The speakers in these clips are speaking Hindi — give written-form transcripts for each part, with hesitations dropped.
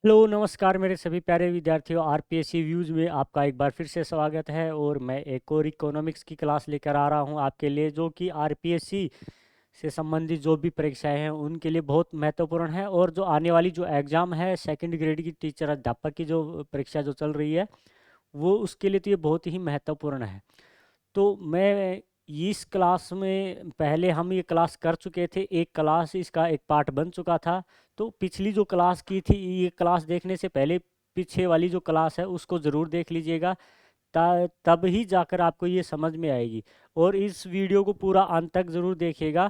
हेलो नमस्कार मेरे सभी प्यारे विद्यार्थियों, आरपीएससी व्यूज़ में आपका एक बार फिर से स्वागत है। और मैं एक और इकोनॉमिक्स की क्लास लेकर आ रहा हूं आपके लिए, जो कि आरपीएससी से संबंधित जो भी परीक्षाएं हैं उनके लिए बहुत महत्वपूर्ण है। और जो आने वाली जो एग्ज़ाम है सेकंड ग्रेड की टीचर अध्यापक की जो परीक्षा जो चल रही है, वो उसके लिए तो ये बहुत ही महत्वपूर्ण है। तो मैं इस क्लास में पहले हम ये क्लास कर चुके थे, एक क्लास इसका एक पार्ट बन चुका था। तो पिछली जो क्लास की थी, ये क्लास देखने से पहले पीछे वाली जो क्लास है उसको ज़रूर देख लीजिएगा, तब ही जाकर आपको ये समझ में आएगी। और इस वीडियो को पूरा अंत तक ज़रूर देखिएगा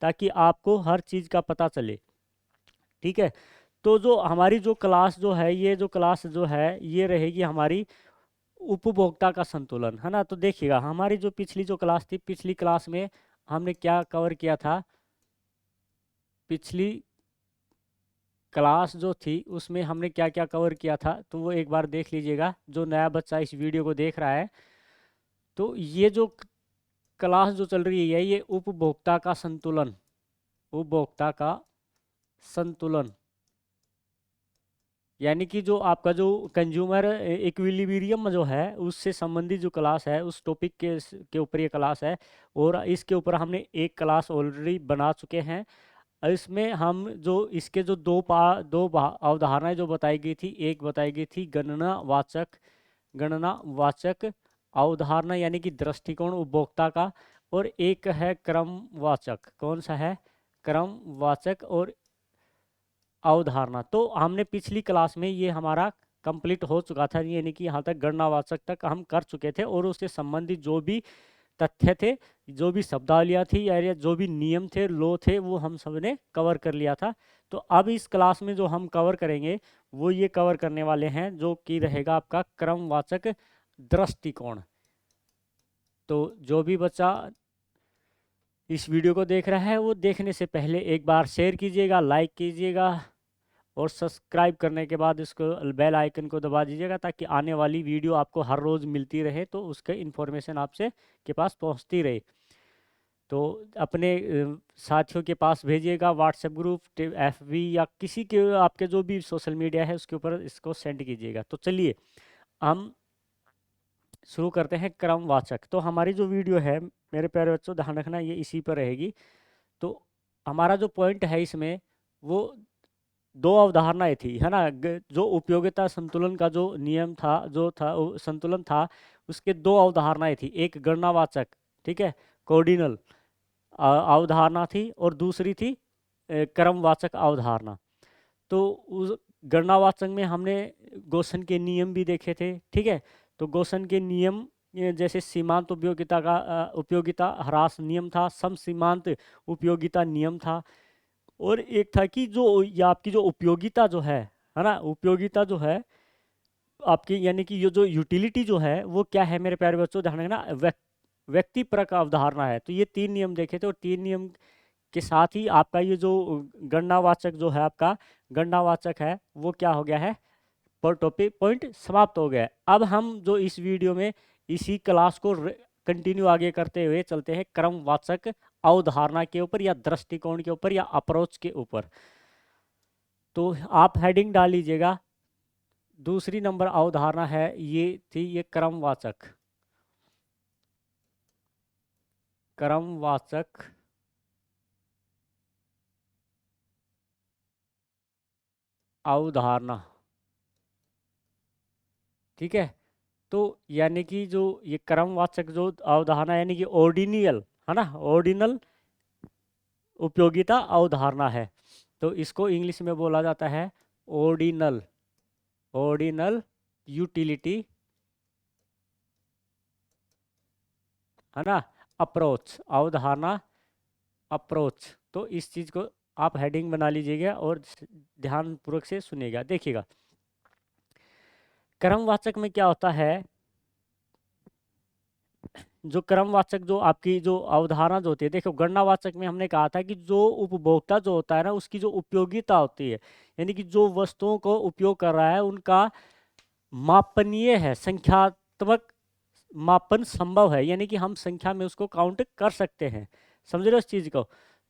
ताकि आपको हर चीज़ का पता चले। ठीक है। तो जो हमारी जो क्लास जो है, ये जो क्लास जो है ये रहेगी हमारी उपभोक्ता का संतुलन, है ना। तो देखिएगा हमारी जो पिछली जो क्लास थी, पिछली क्लास में हमने क्या कवर किया था। पिछली क्लास जो थी उसमें हमने क्या क्या कवर किया था, तो वो एक बार देख लीजिएगा जो नया बच्चा इस वीडियो को देख रहा है। तो ये जो क्लास जो चल रही है ये उपभोक्ता का संतुलन, उपभोक्ता का संतुलन, यानी कि जो आपका जो कंज्यूमर इक्विलिब्रियम जो है उससे संबंधित जो क्लास है, उस टॉपिक के ऊपर ये क्लास है। और इसके ऊपर हमने एक क्लास ऑलरेडी बना चुके हैं। इसमें हम जो इसके जो अवधारणाएं जो बताई गई थी, एक बताई गई थी गणनावाचक अवधारणा यानी कि दृष्टिकोण उपभोक्ता का, और एक है क्रमवाचक। कौन सा है? क्रमवाचक और अवधारणा। तो हमने पिछली क्लास में ये हमारा कंप्लीट हो चुका था, यानी कि यहाँ तक गणनावाचक तक हम कर चुके थे, और उससे संबंधित जो भी तथ्य थे, जो भी शब्दावलियाँ थी या जो भी नियम थे, लॉ थे, वो हम सब ने कवर कर लिया था। तो अब इस क्लास में जो हम कवर करेंगे वो ये कवर करने वाले हैं जो कि रहेगा आपका क्रमवाचक दृष्टिकोण। तो जो भी बच्चा इस वीडियो को देख रहा है वो देखने से पहले एक बार शेयर कीजिएगा, लाइक कीजिएगा, और सब्सक्राइब करने के बाद इसको बेल आइकन को दबा दीजिएगा ताकि आने वाली वीडियो आपको हर रोज़ मिलती रहे, तो उसके इन्फॉर्मेशन आपसे के पास पहुंचती रहे। तो अपने साथियों के पास भेजिएगा, व्हाट्सएप ग्रुप, एफबी या किसी के आपके जो भी सोशल मीडिया है उसके ऊपर इसको सेंड कीजिएगा। तो चलिए हम शुरू करते हैं क्रमवाचक। तो हमारी जो वीडियो है मेरे प्यारे बच्चों, ध्यान रखना ये इसी पर रहेगी। तो हमारा जो पॉइंट है इसमें वो दो अवधारणाएं थी, है ना। जो उपयोगिता संतुलन का जो नियम था, जो था संतुलन था, उसके दो अवधारणाएं थी। एक गणनावाचक, ठीक है, कोऑर्डिनल अवधारणा थी, और दूसरी थी क्रमवाचक अवधारणा। तो उस गणनावाचक में हमने गोसन के नियम भी देखे थे, ठीक है। तो गोसन के नियम जैसे सीमांत उपयोगिता का उपयोगिता ह्रास नियम था, सम सीमांत उपयोगिता नियम था, और एक था कि जो ये आपकी जो उपयोगिता जो है ना, उपयोगिता जो है आपकी, यानी कि ये जो यूटिलिटी जो है वो क्या है मेरे प्यारे बच्चों, ध्यान रखना, व्यक्तिपरक अवधारणा है। तो ये तीन नियम देखे थे, और तीन नियम के साथ ही आपका ये जो गणनावाचक जो है, आपका गणनावाचक है वो क्या हो गया है, पर टॉपिक पॉइंट समाप्त हो गया है। अब हम जो इस वीडियो में इसी क्लास को कंटिन्यू आगे करते हुए चलते हैं क्रमवाचक अवधारणा के ऊपर, या दृष्टिकोण के ऊपर, या अप्रोच के ऊपर। तो आप हेडिंग डाल लीजिएगा। दूसरी नंबर अवधारणा है ये थी, ये क्रमवाचक, क्रमवाचक अवधारणा, ठीक है। तो यानी कि जो ये क्रमवाचक जो अवधारणा, यानी कि ऑर्डिनल, है ना, ऑर्डिनल उपयोगिता अवधारणा है। तो इसको इंग्लिश में बोला जाता है ऑर्डिनल, ऑर्डिनल यूटिलिटी, है ना, अप्रोच अवधारणा, अप्रोच। तो इस चीज़ को आप हेडिंग बना लीजिएगा और ध्यानपूर्वक से सुनिएगा, देखिएगा। क्रमवाचक में क्या होता है, जो क्रमवाचक जो आपकी जो अवधारणा जो होती है, देखो गणनावाचक में हमने कहा था कि जो उपभोक्ता जो होता है ना, उसकी जो उपयोगिता होती है, यानी कि जो वस्तुओं को उपयोग कर रहा है उनका मापनीय है, संख्यात्मक मापन संभव है, यानी कि हम संख्या में उसको काउंट कर सकते हैं। समझ रहे हो इस चीज़ को?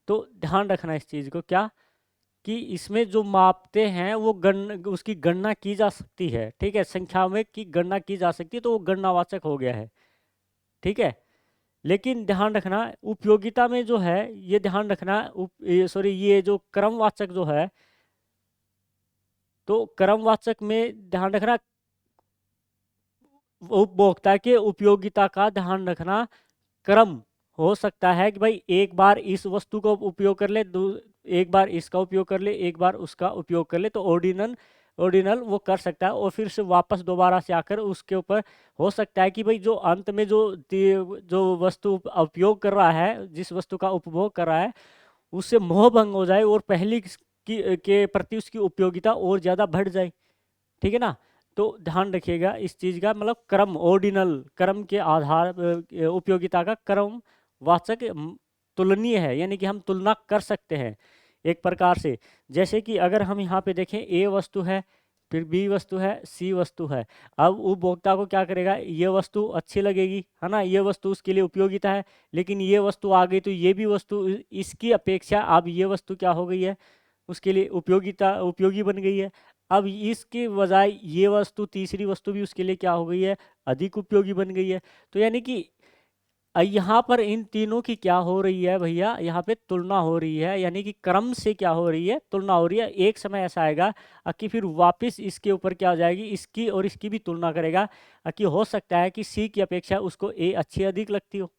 तो ध्यान रखना इस चीज़ को, क्या कि इसमें जो मापते हैं वो उसकी गणना की जा सकती है, ठीक है, संख्या में की गणना की जा सकती है, तो वो गणनावाचक हो गया है, ठीक है। लेकिन ध्यान रखना उपयोगिता में जो है, ये ध्यान रखना सॉरी, ये जो क्रमवाचक जो है, तो क्रमवाचक में ध्यान रखना उपभोक्ता के उपयोगिता का ध्यान रखना, क्रम हो सकता है कि भाई एक बार इस वस्तु को उपयोग कर ले, एक बार इसका उपयोग कर ले, एक बार उसका उपयोग कर ले, तो ऑर्डिनल ऑर्डिनल वो कर सकता है, और फिर से वापस दोबारा से आकर उसके ऊपर हो सकता है कि भाई जो अंत में जो वस्तु उपयोग कर रहा है, जिस वस्तु का उपभोग कर रहा है, उससे मोह भंग हो जाए और पहली के प्रति उसकी उपयोगिता और ज़्यादा बढ़ जाए, ठीक है ना। तो ध्यान रखिएगा इस चीज़ का, मतलब क्रम, ऑर्डिनल क्रम के आधार उपयोगिता का क्रम वाचक तुलनीय है, यानी कि हम तुलना कर सकते हैं एक प्रकार से। जैसे कि अगर हम यहाँ पे देखें, ए वस्तु है, फिर बी वस्तु है, सी वस्तु है। अब उपभोक्ता को क्या करेगा, ये वस्तु अच्छी लगेगी, है ना, ये वस्तु उसके लिए उपयोगिता है, लेकिन ये वस्तु आ गई तो ये भी वस्तु इसकी अपेक्षा अब ये वस्तु क्या हो गई है, उसके लिए उपयोगी बन गई है। अब इसके बजाय ये वस्तु, तीसरी वस्तु भी उसके लिए क्या हो गई है, अधिक उपयोगी बन गई है। तो यानी कि यहाँ पर इन तीनों की क्या हो रही है भैया, यहाँ पे तुलना हो रही है, यानी कि क्रम से क्या हो रही है, तुलना हो रही है। एक समय ऐसा आएगा कि फिर वापस इसके ऊपर क्या हो जाएगी, इसकी और इसकी भी तुलना करेगा, कि हो सकता है कि सी की अपेक्षा उसको ए अच्छी अधिक लगती हो,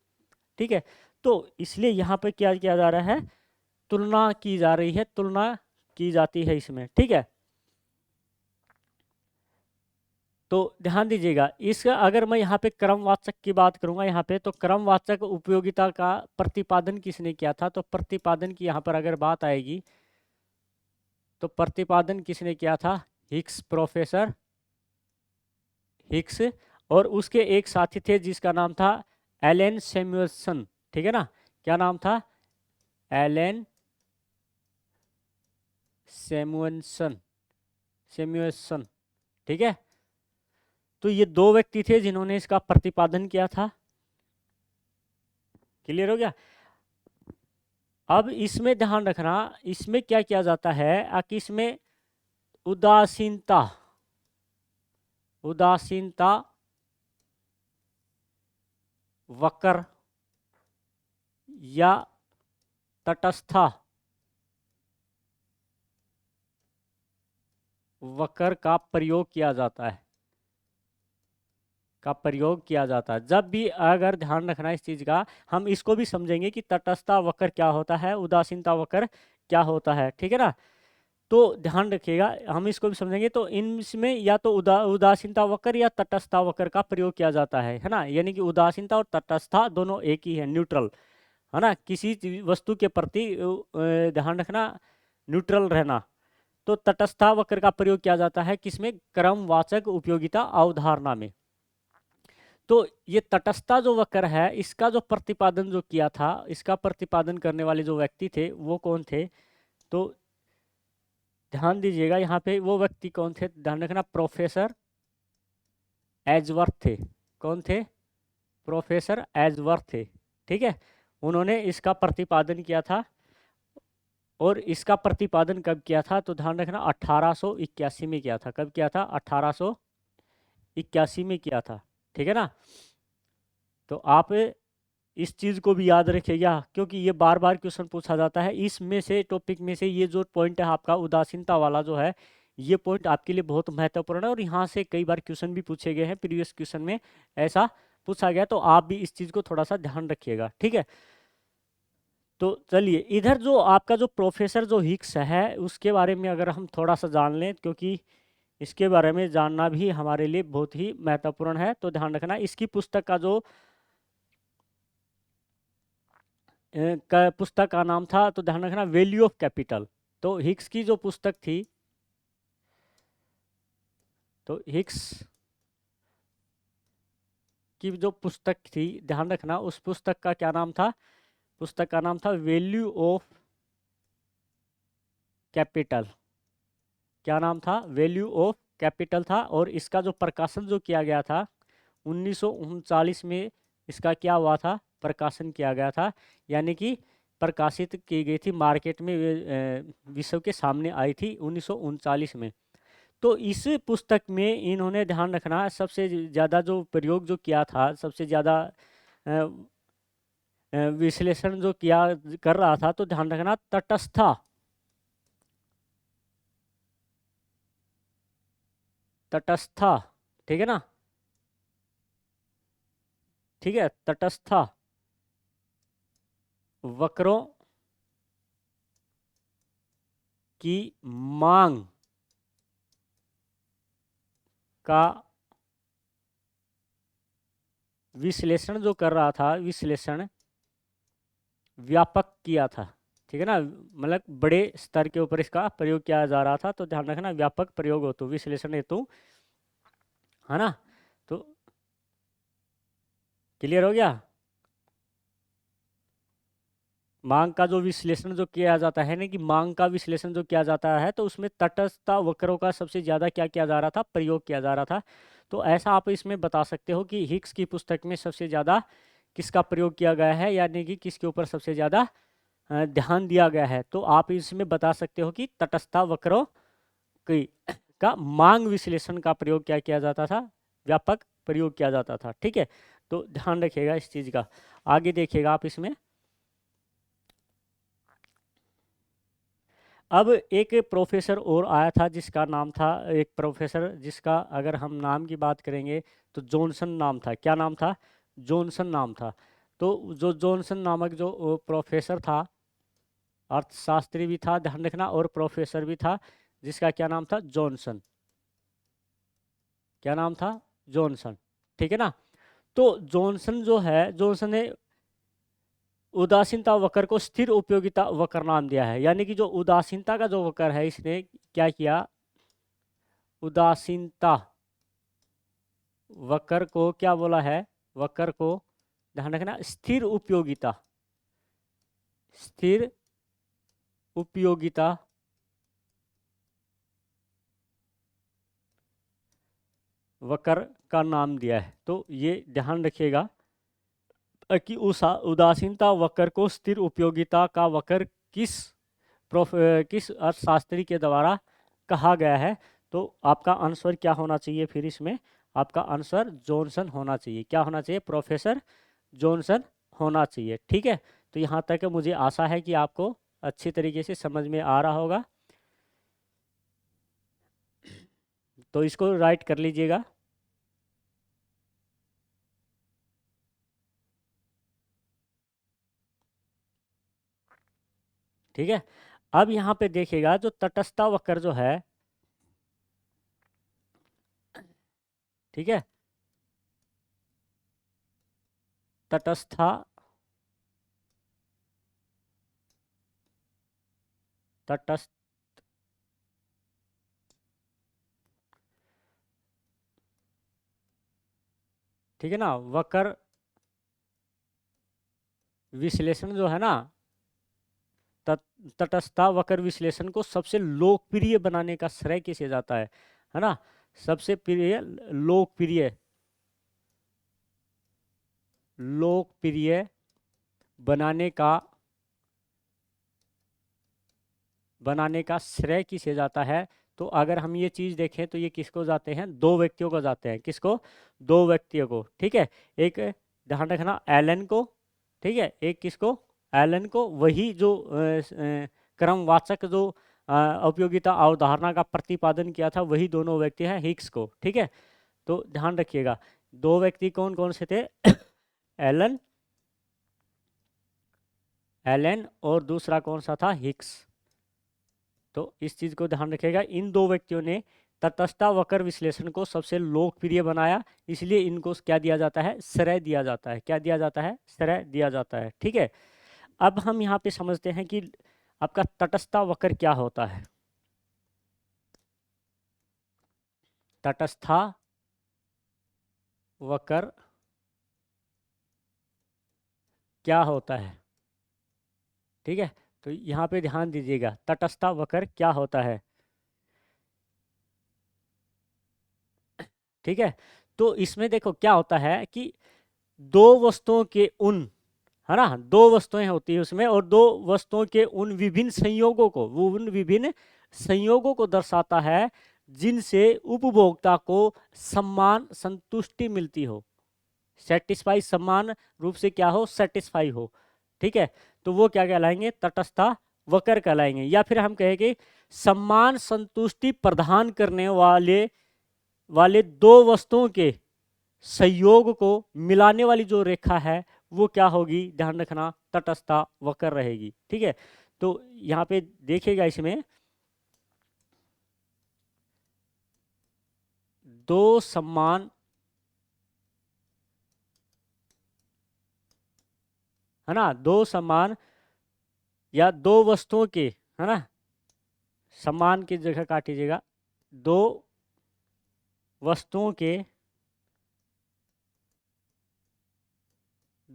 ठीक है। तो इसलिए यहाँ पे क्या किया जा रहा है, तुलना की जा रही है, तुलना की जाती है इसमें, ठीक है। तो ध्यान दीजिएगा, इस अगर मैं यहाँ पे क्रमवाचक की बात करूंगा यहाँ पे, तो क्रमवाचक उपयोगिता का प्रतिपादन किसने किया था, तो प्रतिपादन की यहाँ पर अगर बात आएगी, तो प्रतिपादन किसने किया था, हिक्स, प्रोफेसर हिक्स, और उसके एक साथी थे जिसका नाम था एलन सैमुअल्सन, ठीक है ना, क्या नाम था, एलन सैमुअल्सन, सैमुअल्सन, ठीक है। तो ये दो व्यक्ति थे जिन्होंने इसका प्रतिपादन किया था, क्लियर हो गया। अब इसमें ध्यान रखना, इसमें क्या किया जाता है कि इसमें उदासीनता, उदासीनता वक्र या तटस्था वक्र का प्रयोग किया जाता है, का प्रयोग किया जाता है। जब भी, अगर ध्यान रखना इस चीज का, हम इसको भी समझेंगे कि तटस्था वक्र क्या होता है, उदासीनता वक्र क्या होता है, ठीक है ना। तो ध्यान रखिएगा, हम इसको भी समझेंगे। तो इनमें या तो उदासीनता वक्र या तटस्था वक्र का प्रयोग किया जाता है ना, यानी कि उदासीनता और तटस्था दोनों एक ही है, न्यूट्रल, है ना, किसी वस्तु के प्रति ध्यान रखना, न्यूट्रल रहना। तो तटस्था वक्र का प्रयोग किया जाता है किसमें, क्रमवाचक उपयोगिता अवधारणा में। तो ये तटस्थता जो वक्र है, इसका जो प्रतिपादन जो किया था, इसका प्रतिपादन करने वाले जो व्यक्ति थे वो कौन थे, तो ध्यान दीजिएगा यहाँ पे वो व्यक्ति कौन थे, ध्यान रखना, प्रोफेसर एजवर्थ थे। कौन थे, प्रोफेसर एजवर्थ थे, ठीक है। उन्होंने इसका प्रतिपादन किया था, और इसका प्रतिपादन कब किया था, तो ध्यान रखना 1881 में किया था। कब किया था, 1881 में किया था, ठीक है ना। तो आप इस चीज़ को भी याद रखिएगा, क्योंकि ये बार बार क्वेश्चन पूछा जाता है। इसमें से, टॉपिक में से, ये जो पॉइंट है आपका उदासीनता वाला जो है, ये पॉइंट आपके लिए बहुत महत्वपूर्ण है, और यहाँ से कई बार क्वेश्चन भी पूछे गए हैं, प्रीवियस क्वेश्चन में ऐसा पूछा गया, तो आप भी इस चीज़ को थोड़ा सा ध्यान रखिएगा, ठीक है। तो चलिए, इधर जो आपका जो प्रोफेसर जो हिक्स है, उसके बारे में अगर हम थोड़ा सा जान लें, क्योंकि इसके बारे में जानना भी हमारे लिए बहुत ही महत्वपूर्ण है। तो ध्यान रखना, इसकी पुस्तक का जो पुस्तक का नाम था, तो ध्यान रखना, वैल्यू ऑफ कैपिटल। तो हिक्स की जो पुस्तक थी, तो हिक्स की जो पुस्तक थी, ध्यान रखना, उस पुस्तक का क्या नाम था, पुस्तक का नाम था वैल्यू ऑफ कैपिटल। क्या नाम था, वैल्यू ऑफ कैपिटल था। और इसका जो प्रकाशन जो किया गया था 1939 में, इसका क्या हुआ था, प्रकाशन किया गया था। यानी कि प्रकाशित की गई थी, मार्केट में विश्व के सामने आई थी 1939 में। तो इस पुस्तक में इन्होंने ध्यान रखना सबसे ज़्यादा जो प्रयोग जो किया था, सबसे ज़्यादा विश्लेषण जो किया कर रहा था, तो ध्यान रखना तटस्था, तटस्था, ठीक है ना, ठीक है, तटस्था वक्रों की मांग का विश्लेषण जो कर रहा था, विश्लेषण व्यापक किया था, ठीक है ना, मतलब बड़े स्तर के ऊपर इसका प्रयोग किया जा रहा था। तो ध्यान रखना व्यापक प्रयोग हो तो विश्लेषण हेतु, है ना। तो क्लियर हो गया। मांग का जो विश्लेषण जो किया जाता है ना, कि मांग का विश्लेषण जो किया जाता है, तो उसमें तटस्थता वक्रों का सबसे ज़्यादा क्या किया जा रहा था, प्रयोग किया जा रहा था। तो ऐसा आप इसमें बता सकते हो कि हिक्स की पुस्तक में सबसे ज़्यादा किसका प्रयोग किया गया है, यानी कि किसके ऊपर सबसे ज़्यादा ध्यान दिया गया है। तो आप इसमें बता सकते हो कि तटस्थता वक्रों की का मांग विश्लेषण का प्रयोग क्या किया जाता था, व्यापक प्रयोग किया जाता था, ठीक है। तो ध्यान रखिएगा इस चीज़ का। आगे देखिएगा आप इसमें, अब एक प्रोफेसर और आया था जिसका नाम था, एक प्रोफेसर जिसका अगर हम नाम की बात करेंगे तो जॉनसन नाम था। क्या नाम था? जॉनसन नाम था। तो जो जॉनसन नामक जो प्रोफेसर था, अर्थशास्त्री भी था, ध्यान रखना, और प्रोफेसर भी था, जिसका क्या नाम था? जॉनसन। क्या नाम था? जॉनसन, ठीक है ना। तो जॉनसन जो है, जॉनसन ने उदासीनता वक्र को स्थिर उपयोगिता वक्र नाम दिया है। यानी कि जो उदासीनता का जो वक्र है, इसने क्या किया, उदासीनता वक्र को क्या बोला है, वक्र को ध्यान रखना स्थिर उपयोगिता, स्थिर उपयोगिता वक्र का नाम दिया है। तो ये ध्यान रखिएगा कि उस उदासीनता वक्र को स्थिर उपयोगिता का वक्र किस अर्थशास्त्री के द्वारा कहा गया है। तो आपका आंसर क्या होना चाहिए फिर इसमें? आपका आंसर जॉनसन होना चाहिए। क्या होना चाहिए? प्रोफेसर जॉनसन होना चाहिए, ठीक है। तो यहाँ तक मुझे आशा है कि आपको अच्छी तरीके से समझ में आ रहा होगा। तो इसको राइट कर लीजिएगा। ठीक है। अब यहाँ पे देखिएगा जो तटस्थता वक्र जो है, ठीक है, तटस्था तटस्थ ठीक है ना, वक्र विश्लेषण जो है ना, तटस्थता वक्र विश्लेषण को सबसे लोकप्रिय बनाने का श्रेय किसे जाता है ना। सबसे प्रिय, लोकप्रिय, लोकप्रिय बनाने का श्रेय किसे जाता है। तो अगर हम ये चीज़ देखें तो ये किसको जाते हैं? दो व्यक्तियों को जाते हैं। किसको? दो व्यक्तियों को, ठीक है। एक ध्यान रखना एलन को, ठीक है, एक किसको? एलन को। वही जो क्रमवाचक जो उपयोगिता अवधारणा का प्रतिपादन किया था, वही दोनों व्यक्ति हैं हिग्स को, ठीक है। तो ध्यान रखिएगा दो व्यक्ति कौन कौन से थे? एलन, एलन और दूसरा कौन सा था? हिग्स। तो इस चीज़ को ध्यान रखिएगा, इन दो व्यक्तियों ने तटस्थता वक्र विश्लेषण को सबसे लोकप्रिय बनाया, इसलिए इनको क्या दिया जाता है? श्रेय दिया जाता है। क्या दिया जाता है? श्रेय दिया जाता है, ठीक है। अब हम यहाँ पे समझते हैं कि आपका तटस्थता वक्र क्या होता है। तटस्था वक्र क्या होता है, ठीक है। तो यहाँ पे ध्यान दीजिएगा, तटस्था वक्र क्या होता है, ठीक है। तो इसमें देखो क्या होता है कि दो वस्तुओं के उन, है ना, दो वस्तुएं होती है उसमें, और दो वस्तुओं के उन विभिन्न संयोगों को, वो उन विभिन्न संयोगों को दर्शाता है जिनसे उपभोक्ता को सम्मान संतुष्टि मिलती हो। सेटिस्फाई, समान रूप से क्या हो, सेटिस्फाई हो। ठीक है, तो वो क्या कहलाएंगे, तटस्था वक्र कहलाएंगे। या फिर हम कहेंगे सम्मान संतुष्टि प्रदान करने वाले वाले दो वस्तुओं के संयोग को मिलाने वाली जो रेखा है वो क्या होगी, ध्यान रखना, तटस्था वक्र रहेगी। ठीक है, तो यहाँ पे देखिएगा इसमें दो समान, है ना, दो समान या दो वस्तुओं के, है ना, समान की जगह काटिएगा, दो वस्तुओं के,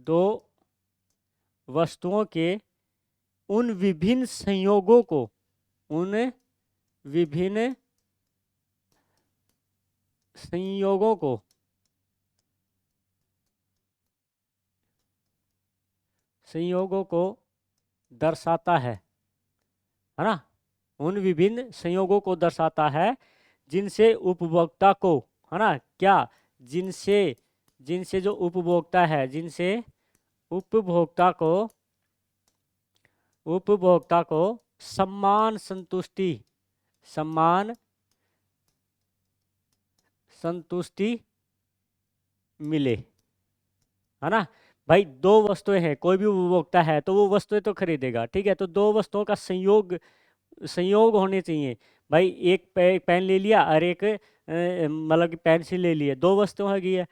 दो वस्तुओं के उन विभिन्न संयोगों को, उन विभिन्न संयोगों को संयोगों को दर्शाता है ना, उन विभिन्न संयोगों को दर्शाता है जिनसे उपभोक्ता को, है ना, क्या, जिनसे जिनसे जो उपभोक्ता है, जिनसे उपभोक्ता को उपभोक्ता को सम्मान संतुष्टि, सम्मान संतुष्टि मिले, है ना। भाई दो वस्तुएं हैं, कोई भी उपभोक्ता है तो वो वस्तुएं तो खरीदेगा, ठीक है, तो दो वस्तुओं का संयोग संयोग होने चाहिए। भाई एक पेन ले लिया और एक मतलब कि पेंसिल ले लिए, दो वस्तुएं हो गई है,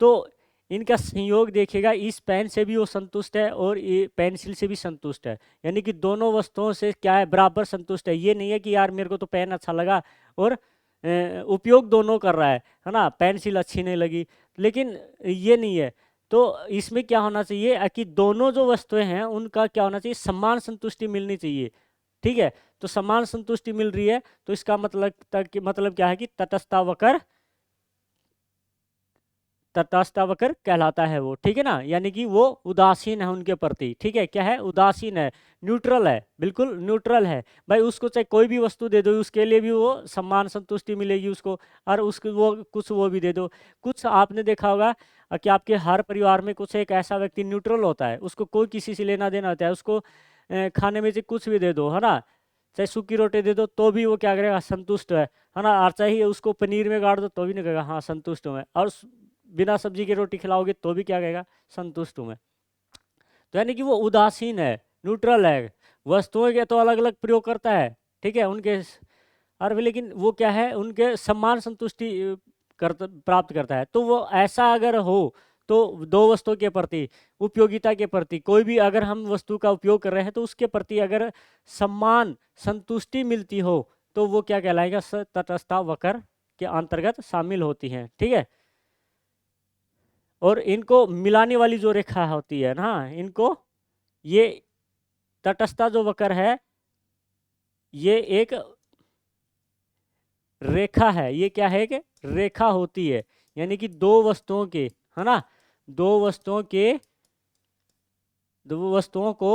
तो इनका संयोग देखिएगा, इस पेन से भी वो संतुष्ट है और ये पेंसिल से भी संतुष्ट है, यानी कि दोनों वस्तुओं से क्या है, बराबर संतुष्ट है। ये नहीं है कि यार मेरे को तो पेन अच्छा लगा और उपयोग दोनों कर रहा है ना, पेंसिल अच्छी नहीं लगी, लेकिन ये नहीं है। तो इसमें क्या होना चाहिए कि दोनों जो वस्तुएं हैं उनका क्या होना चाहिए, समान संतुष्टि मिलनी चाहिए। ठीक है, तो समान संतुष्टि मिल रही है तो इसका मतलब क्या है कि तटस्थ वक्र, तटस्थ वक्र कहलाता है वो। ठीक है ना, यानी कि वो उदासीन है उनके प्रति। ठीक है, क्या है, उदासीन है, न्यूट्रल है, बिल्कुल न्यूट्रल है। भाई उसको चाहे कोई भी वस्तु दे दो उसके लिए भी वो सम्मान संतुष्टि मिलेगी उसको, और उसको वो कुछ वो भी दे दो। कुछ आपने देखा होगा कि आपके हर परिवार में कुछ एक ऐसा व्यक्ति न्यूट्रल होता है, उसको कोई किसी से लेना देना होता है, उसको खाने में से कुछ भी दे दो, है ना, चाहे सूखी रोटी दे दो तो भी वो क्या करेगा, संतुष्ट है ना, और चाहे उसको पनीर में गाड़ दो तो भी नहीं कहेगा हाँ संतुष्ट हूँ मैं, और बिना सब्जी की रोटी खिलाओगे तो भी क्या कहेगा, संतुष्ट हूँ मैं। तो यानी कि वो उदासीन है, न्यूट्रल है, वस्तुओं के तो अलग अलग प्रयोग करता है, ठीक है, उनके और लेकिन वो क्या है, उनके सम्मान संतुष्टि प्राप्त करता है। तो वो ऐसा अगर हो तो दो वस्तुओं के प्रति, उपयोगिता के प्रति, कोई भी अगर हम वस्तु का उपयोग कर रहे हैं तो उसके प्रति अगर सम्मान संतुष्टि मिलती हो तो वो क्या कहलाएगा, तटस्थ वक्र के अंतर्गत शामिल होती हैं। ठीक है, और इनको मिलाने वाली जो रेखा होती है ना, इनको, ये तटस्थ जो वक्र है ये एक रेखा है, ये क्या है कि रेखा होती है, यानी कि दो वस्तुओं के, है ना, दो वस्तुओं के, दो वस्तुओं को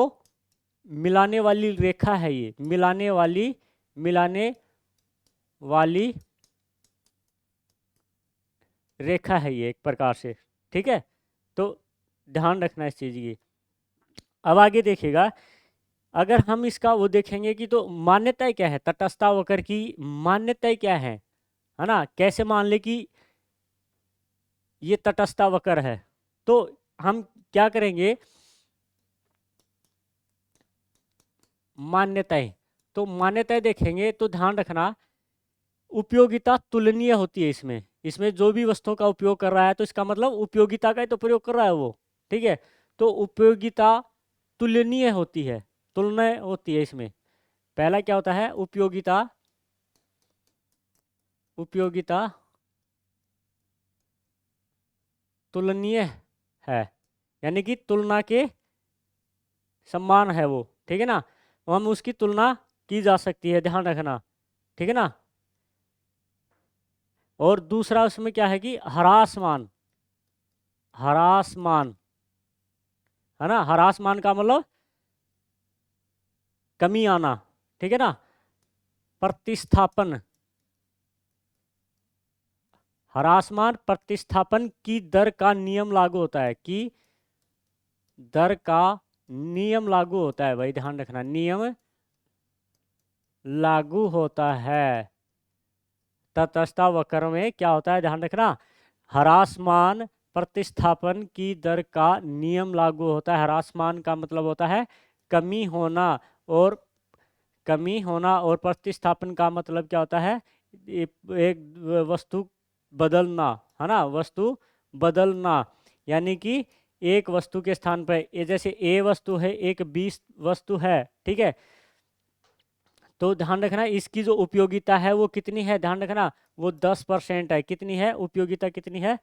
मिलाने वाली रेखा है, ये मिलाने वाली रेखा है ये एक प्रकार से। ठीक है, तो ध्यान रखना इस चीज़ की। अब आगे देखिएगा, अगर हम इसका वो देखेंगे कि तो मान्यताएं क्या है, तटस्थ वक्र की मान्यताएं क्या है ना, कैसे मान ले कि ये तटस्थ वक्र है, तो हम क्या करेंगे, मान्यताएं, तो मान्यताएं देखेंगे तो ध्यान रखना, उपयोगिता तुलनीय होती है इसमें, इसमें जो भी वस्तुओं का उपयोग कर रहा है तो इसका मतलब उपयोगिता का ही तो प्रयोग कर रहा है वो। ठीक है, तो उपयोगिता तुलनीय होती है, तुलना होती है इसमें। पहला क्या होता है, उपयोगिता, उपयोगिता तुलनीय है, यानी कि तुलना के समान है वो। ठीक है ना, हम उसकी तुलना की जा सकती है, ध्यान रखना। ठीक है ना, और दूसरा उसमें क्या है कि हरासमान, हरासमान, है ना। ह्रासमान का मतलब कमी आना, ठीक है ना। प्रतिस्थापन, ह्रासमान प्रतिस्थापन की दर का नियम लागू होता है, कि दर का नियम लागू होता है, भाई ध्यान रखना, नियम लागू होता है। तटस्थ वक्र में क्या होता है, ध्यान रखना, ह्रासमान प्रतिस्थापन की दर का नियम लागू होता है। ह्रासमान का मतलब होता है कमी होना, और कमी होना, और प्रतिस्थापन का मतलब क्या होता है, एक वस्तु बदलना, है ना, वस्तु बदलना। यानी कि एक वस्तु के स्थान पर, ये जैसे ए वस्तु है, एक बी वस्तु है, ठीक है। तो ध्यान रखना इसकी जो उपयोगिता है वो कितनी है, ध्यान रखना, वो 10% है। कितनी है उपयोगिता, कितनी है,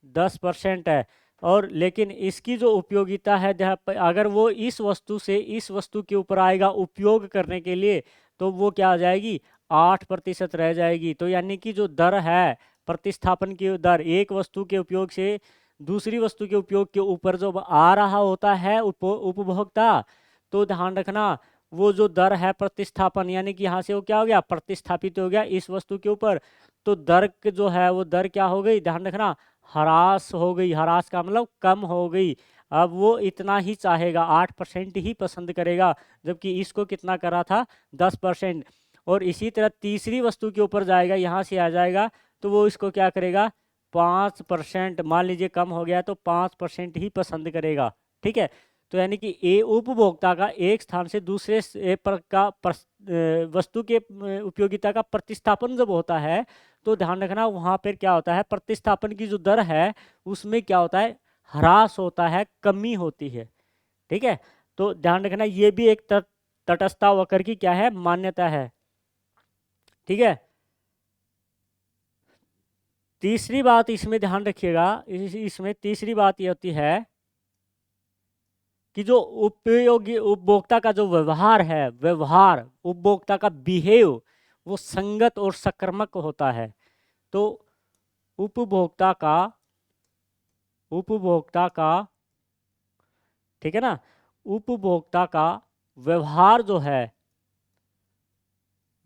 10% है। और लेकिन इसकी जो उपयोगिता है, अगर वो इस वस्तु से इस वस्तु के ऊपर आएगा उपयोग करने के लिए, तो वो क्या आ जाएगी, 8% रह जाएगी। तो यानी कि जो दर है, प्रतिस्थापन की दर, एक वस्तु के उपयोग से दूसरी वस्तु के उपयोग के ऊपर जो आ रहा होता है उपभोक्ता, तो ध्यान रखना वो जो दर है प्रतिस्थापन, यानी कि यहाँ से वो क्या हो गया, प्रतिस्थापित हो गया इस वस्तु के ऊपर, तो दर जो है वो दर क्या हो गई, ध्यान रखना, ह्रास हो गई। ह्रास का मतलब कम हो गई। अब वो इतना ही चाहेगा, 8% ही पसंद करेगा, जबकि इसको कितना करा था, 10%। और इसी तरह तीसरी वस्तु के ऊपर जाएगा, यहाँ से आ जाएगा, तो वो इसको क्या करेगा, 5%, मान लीजिए कम हो गया तो 5% ही पसंद करेगा, ठीक है। तो यानी कि ए उपभोक्ता का एक स्थान से दूसरे वस्तु के उपयोगिता का प्रतिस्थापन जब होता है, तो ध्यान रखना वहां पर क्या होता है, प्रतिस्थापन की जो दर है उसमें क्या होता है, ह्रास होता है, कमी होती है, ठीक है। तो ध्यान रखना ये भी एक तटस्थ वक्र की क्या है, मान्यता है, ठीक है। तीसरी बात इसमें ध्यान रखिएगा, इसमें तीसरी बात ये होती है कि जो उपयोगी उपभोक्ता का जो व्यवहार है, व्यवहार उपभोक्ता का बिहेव, वो संगत और सकारात्मक होता है। तो उपभोक्ता का उपभोक्ता का ठीक है ना, उपभोक्ता का व्यवहार जो है,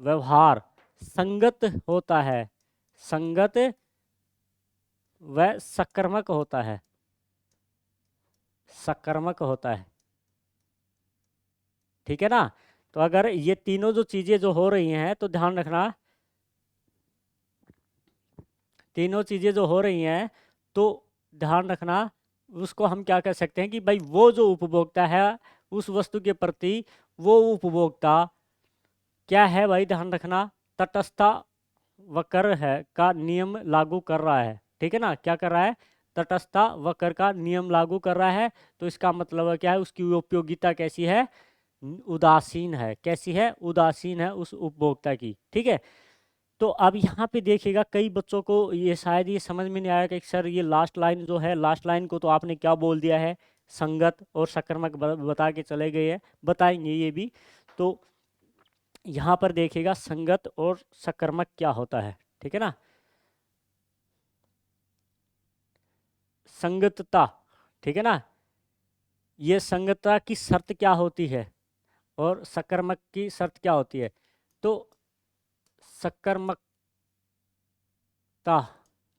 व्यवहार संगत होता है, संगत व सकारात्मक होता है, सकारात्मक होता है, ठीक है ना। तो अगर ये तीनों जो चीजें जो हो रही हैं, तो ध्यान रखना, तीनों चीजें जो हो रही हैं, तो ध्यान रखना उसको हम क्या कह सकते हैं कि भाई वो जो उपभोक्ता है उस वस्तु के प्रति, वो उपभोक्ता क्या है भाई, ध्यान रखना, तटस्थ वक्र है का नियम लागू कर रहा है, ठीक है ना। क्या कर रहा है, तटस्थ वक्र का नियम लागू कर रहा है। तो इसका मतलब क्या है, उसकी उपयोगिता कैसी है, उदासीन है। कैसी है, उदासीन है उस उपभोक्ता की, ठीक है। तो अब यहाँ पे देखिएगा, कई बच्चों को ये शायद ये समझ में नहीं आया कि सर ये लास्ट लाइन जो है, लास्ट लाइन को तो आपने क्या बोल दिया है, संगत और सकारात्मक बता के चले गए हैं, बताएंगे ये भी। तो यहाँ पर देखिएगा संगत और सकारात्मक क्या होता है, ठीक है ना। संगतता, ठीक है ना, ये संगतता की शर्त क्या होती है और सकारात्मक की शर्त क्या होती है। तो सकारात्मकता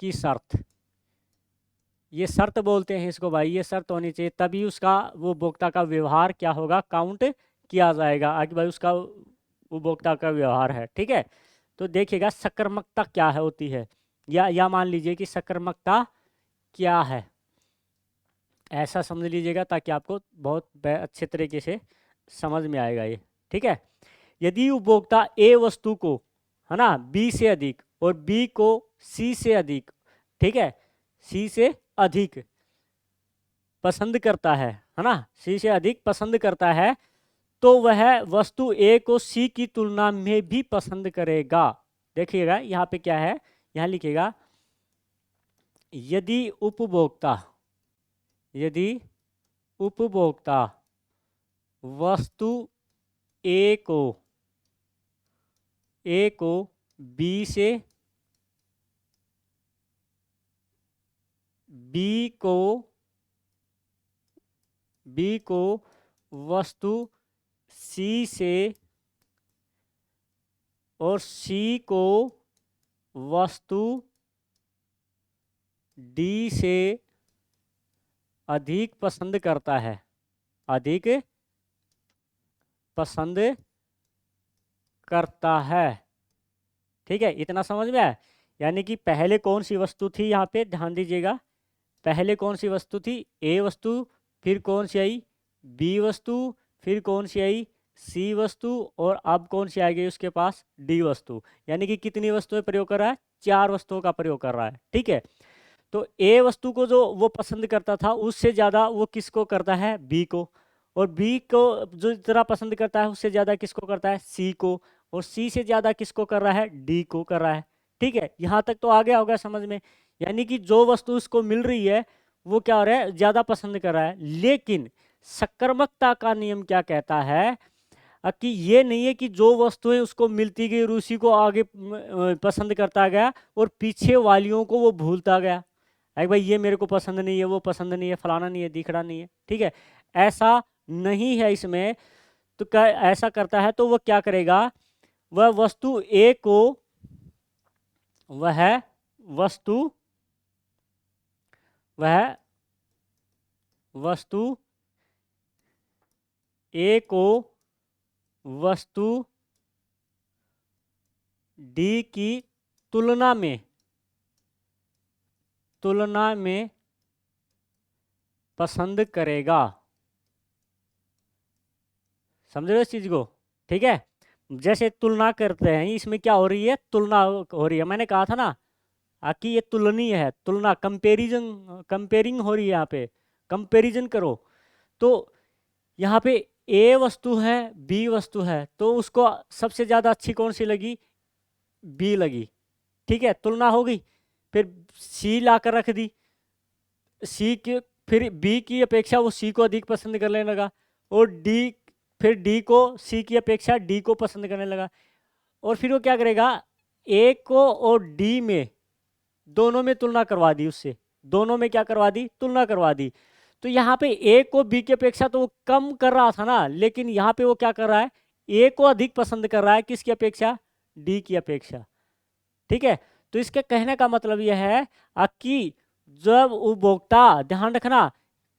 की शर्त, ये शर्त बोलते हैं इसको भाई, ये शर्त होनी चाहिए, तभी उसका वो उपभोक्ता का व्यवहार क्या होगा, काउंट किया जाएगा आगे भाई उसका उपभोक्ता का व्यवहार है, ठीक है। तो देखिएगा सकारात्मकता क्या है होती है, या मान लीजिए कि सकारात्मकता क्या है, ऐसा समझ लीजिएगा ताकि आपको बहुत अच्छे तरीके से समझ में आएगा ये, ठीक है। यदि उपभोक्ता ए वस्तु को, है ना, बी से अधिक और बी को सी से अधिक, ठीक है, सी से अधिक पसंद करता है ना, सी से अधिक पसंद करता है, तो वह वस्तु ए को सी की तुलना में भी पसंद करेगा। देखिएगा यहाँ पे क्या है, यहाँ लिखिएगा, यदि उपभोक्ता, यदि उपभोक्ता वस्तु ए को, ए को बी से, बी को बी को वस्तु सी से और सी को वस्तु डी से अधिक पसंद करता है, अधिक पसंद करता है। ठीक है, इतना समझ में आया? यानी कि पहले कौन सी वस्तु थी, यहाँ पे ध्यान दीजिएगा, पहले कौन सी वस्तु थी, ए वस्तु, फिर कौन सी आई, बी वस्तु, फिर कौन सी आई, सी वस्तु, और अब कौन सी आ गई उसके पास, डी वस्तु। यानी कि कितनी वस्तुएं प्रयोग कर रहा है, 4 वस्तुओं का प्रयोग कर रहा है। ठीक है, तो ए वस्तु को जो वो पसंद करता था उससे ज़्यादा वो किसको करता है, बी को, और बी को जो जितना पसंद करता है उससे ज़्यादा किसको करता है, सी को, और सी से ज़्यादा किसको कर रहा है, डी को कर रहा है। ठीक है, यहाँ तक तो आ गया होगा समझ में। यानी कि जो वस्तु उसको मिल रही है वो क्या हो रहा है, ज़्यादा पसंद कर रहा है। लेकिन सक्रमकता का नियम क्या कहता है कि ये नहीं है कि जो वस्तुएं उसको मिलती गई और उसी को आगे पसंद करता गया और पीछे वालियों को वो भूलता गया, अरे भाई ये मेरे को पसंद नहीं है, वो पसंद नहीं है, फलाना नहीं है, दिखड़ा नहीं है। ठीक है, ऐसा नहीं है इसमें। तो क्या ऐसा करता है तो वो क्या करेगा, वह वस्तु ए को, वह वस्तु वह वस्तु ए को वस्तु डी की तुलना में पसंद करेगा। समझ रहे हो इस चीज को? ठीक है, जैसे तुलना करते हैं, इसमें क्या हो रही है, तुलना हो रही है। मैंने कहा था ना कि ये तुलनीय है, तुलना, कंपेरिंग हो रही है, यहाँ पे कंपेरिजन करो। तो यहाँ पे ए वस्तु है, बी वस्तु है, तो उसको सबसे ज़्यादा अच्छी कौन सी लगी, बी लगी। ठीक है, तुलना हो गई। फिर सी ला कर रख दी, सी के, फिर बी की अपेक्षा वो सी को अधिक पसंद करने लगा, और डी, फिर डी को सी की अपेक्षा डी को पसंद करने लगा। और फिर वो क्या करेगा, ए को और डी में दोनों में तुलना करवा दी, उससे दोनों में क्या करवा दी, तुलना करवा दी। तो यहाँ पे ए को बी की अपेक्षा तो वो कम कर रहा था ना, लेकिन यहाँ पे वो क्या कर रहा है, ए को अधिक पसंद कर रहा है, किसकी अपेक्षा, डी की अपेक्षा। ठीक है, तो इसके कहने का मतलब यह है कि जब उपभोक्ता, ध्यान रखना,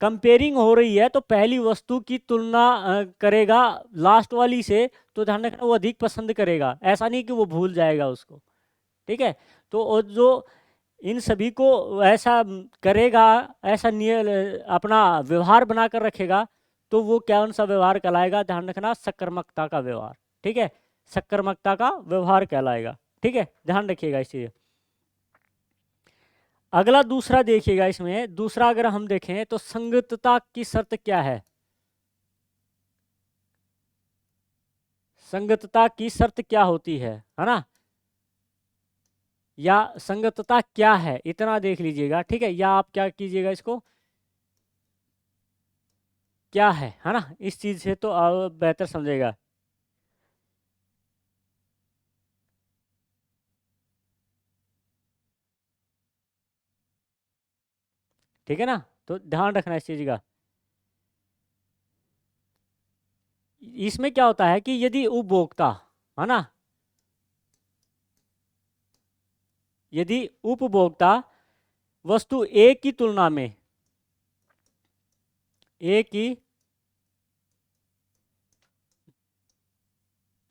कंपेयरिंग हो रही है तो पहली वस्तु की तुलना करेगा लास्ट वाली से, तो ध्यान रखना वो अधिक पसंद करेगा, ऐसा नहीं कि वो भूल जाएगा उसको। ठीक है, तो जो इन सभी को ऐसा करेगा, ऐसा अपना व्यवहार बनाकर रखेगा, तो वो कौन सा व्यवहार कहलाएगा, ध्यान रखना, सक्रमकता का व्यवहार। ठीक है, सक्रमकता का व्यवहार कहलाएगा। ठीक है, ध्यान रखिएगा इस चीज। अगला दूसरा देखिएगा, इसमें दूसरा अगर हम देखें तो संगतता की शर्त क्या है, संगतता की शर्त क्या होती है ना, या संगतता क्या है, इतना देख लीजिएगा। ठीक है, या आप क्या कीजिएगा, इसको क्या है ना, इस चीज से तो आप बेहतर समझेगा। ठीक है ना, तो ध्यान रखना इस चीज का। इसमें क्या होता है कि यदि उपभोक्ता, है ना, यदि उपभोक्ता वस्तु ए की तुलना में, ए की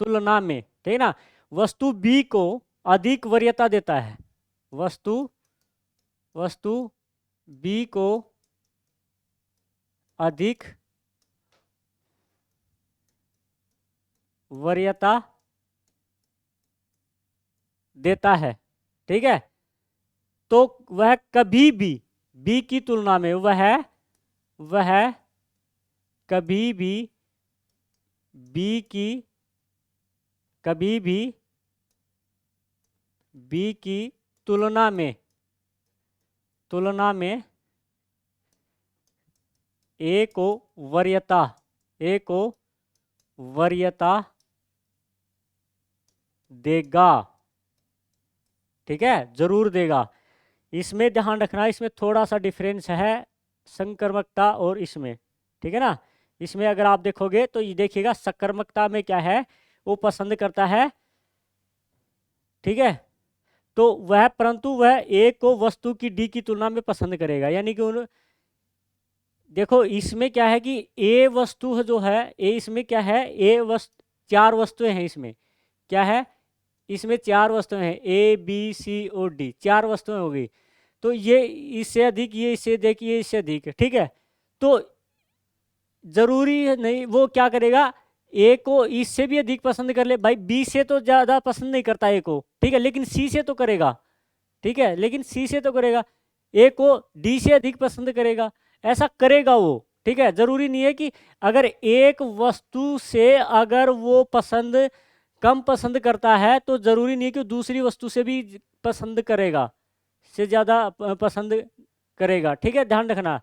तुलना में, ठीक है ना, वस्तु बी को अधिक वरीयता देता है, वस्तु बी को अधिक वरीयता देता है। ठीक है, तो वह कभी भी बी की तुलना में, वह कभी भी बी की तुलना में ए को वरीयता देगा। ठीक है, जरूर देगा। इसमें ध्यान रखना, इसमें थोड़ा सा डिफरेंस है संक्रमकता और इसमें। ठीक है ना। इसमें अगर आप देखोगे तो ये देखिएगा सकर्मकता में क्या है, वो पसंद करता है, ठीक है। तो वह परंतु वह ए को वस्तु की डी की तुलना में पसंद करेगा, यानी कि उन देखो इसमें क्या है कि ए वस्तु जो है, ए इसमें क्या है, ए वस्तु 4 वस्तुएं हैं इसमें, क्या है, इसमें 4 वस्तुएं हैं, ए बी सी और डी, 4 वस्तुएं हो गई। तो ये इससे अधिक, ये इससे अधिक, ये इससे अधिक, ठीक है। तो जरूरी नहीं वो क्या करेगा, ए को इससे भी अधिक पसंद कर ले, भाई बी से तो ज्यादा पसंद नहीं करता ए को, ठीक है, लेकिन सी से तो करेगा, ठीक है, लेकिन सी से तो करेगा, ए को डी से अधिक पसंद करेगा, ऐसा करेगा वो, ठीक है। जरूरी नहीं है कि अगर एक वस्तु से अगर वो कम पसंद करता है तो जरूरी नहीं है कि दूसरी वस्तु से भी पसंद करेगा, से ज्यादा पसंद करेगा, ठीक है, ध्यान रखना।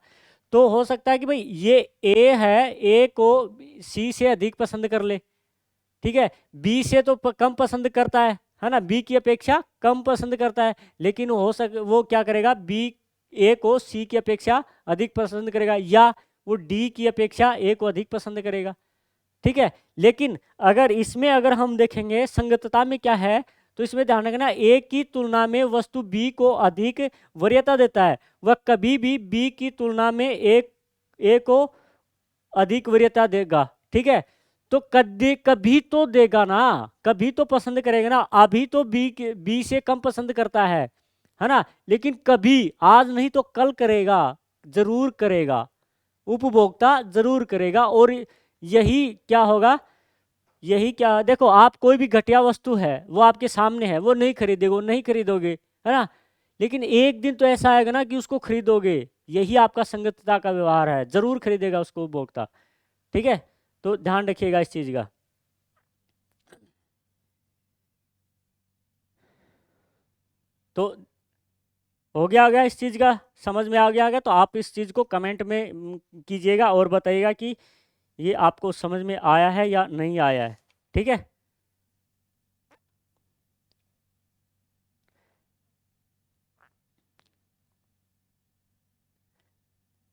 तो हो सकता है कि भाई ये ए है, ए को सी से अधिक पसंद कर ले, ठीक है, बी से तो कम पसंद करता है ना, बी की अपेक्षा कम पसंद करता है, लेकिन वो क्या करेगा, बी ए को सी की अपेक्षा अधिक पसंद करेगा, या वो डी की अपेक्षा ए को अधिक पसंद करेगा, ठीक है। लेकिन अगर हम देखेंगे संगतता में क्या है, तो इसमें ध्यान रखना ए की तुलना में वस्तु बी को अधिक वरीयता देता है, वह कभी भी बी की तुलना में ए को अधिक वरीयता देगा, ठीक है। तो कभी तो देगा ना, कभी तो पसंद करेगा ना, अभी तो बी से कम पसंद करता है ना, लेकिन कभी, आज नहीं तो कल करेगा, जरूर करेगा, उपभोक्ता जरूर करेगा। और यही क्या होगा, यही क्या, देखो आप कोई भी घटिया वस्तु है वो आपके सामने है, वो नहीं खरीदोगे, है ना, लेकिन एक दिन तो ऐसा आएगा ना कि उसको खरीदोगे, यही आपका संगतता का व्यवहार है, जरूर खरीदेगा उसको उपभोक्ता, ठीक है। तो ध्यान रखिएगा इस चीज का। तो हो गया इस चीज का समझ में आ गया, तो आप इस चीज को कमेंट में कीजिएगा और बताइएगा कि ये आपको समझ में आया है या नहीं आया है, ठीक है।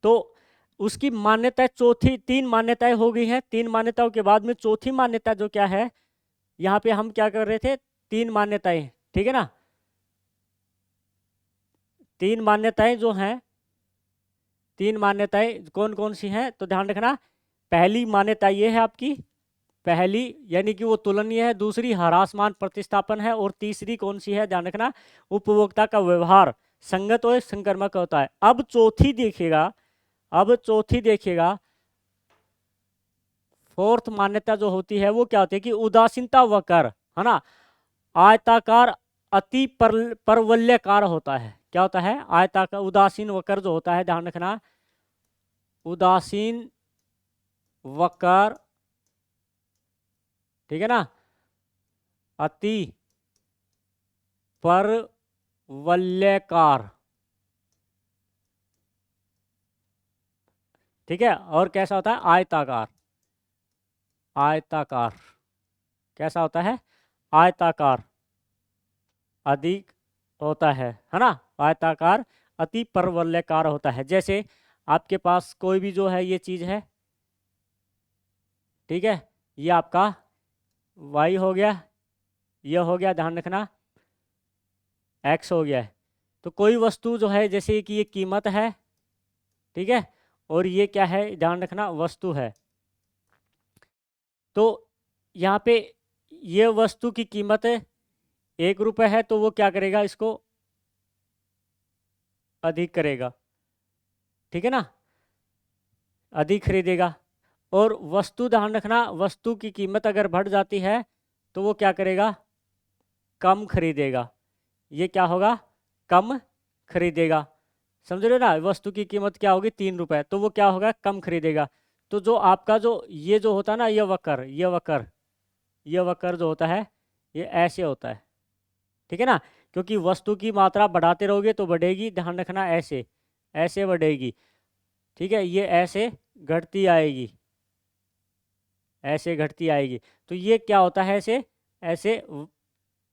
तो उसकी मान्यता चौथी, 3 मान्यताएं हो गई हैं, 3 मान्यताओं के बाद में चौथी मान्यता जो क्या है, यहाँ पे हम क्या कर रहे थे, 3 मान्यताएं, ठीक है ना। 3 मान्यताएं जो हैं, 3 मान्यताएं कौन कौन सी हैं, तो ध्यान रखना। पहली मान्यता ये है आपकी, पहली यानी कि वो तुलनीय है, दूसरी ह्रासमान प्रतिस्थापन है, और तीसरी कौन सी है, ध्यान रखना, उपभोक्ता का व्यवहार संगत और संक्रमक होता है। अब चौथी देखिएगा, फोर्थ मान्यता जो होती है वो क्या होती है कि उदासीनता वक्र, है ना, आयताकार अति परवलयकार होता है, क्या होता है, आयताकार उदासीन वक्र जो होता है, ध्यान रखना, उदासीन वक्र, ठीक है ना, अति परवलयकार, ठीक है। और कैसा होता है, आयताकार कैसा होता है, आयताकार अधिक होता है ना, आयताकार अति परवलयकार होता है। जैसे आपके पास कोई भी जो है ये चीज है, ठीक है, ये आपका y हो गया, ये हो गया, ध्यान रखना, x हो गया है। तो कोई वस्तु जो है, जैसे कि ये कीमत है, ठीक है, और ये क्या है, ध्यान रखना, वस्तु है। तो यहाँ पे ये वस्तु की कीमत 1 रुपये है, तो वो क्या करेगा, इसको अधिक करेगा, ठीक है ना, अधिक खरीदेगा। और वस्तु, ध्यान रखना, वस्तु की कीमत अगर बढ़ जाती है तो वो क्या करेगा, कम खरीदेगा, ये क्या होगा, कम खरीदेगा, समझ रहे हो ना। वस्तु की कीमत क्या होगी, 3 रुपये, तो वो क्या होगा, कम खरीदेगा। तो जो आपका ये जो होता है ना, ये वक्र जो होता है, ये ऐसे होता है, ठीक है ना, क्योंकि वस्तु की मात्रा बढ़ाते रहोगे तो बढ़ेगी, ध्यान रखना, ऐसे ऐसे बढ़ेगी, ठीक है, ये ऐसे घटती आएगी, ऐसे घटती आएगी। तो ये क्या होता है, ऐसे ऐसे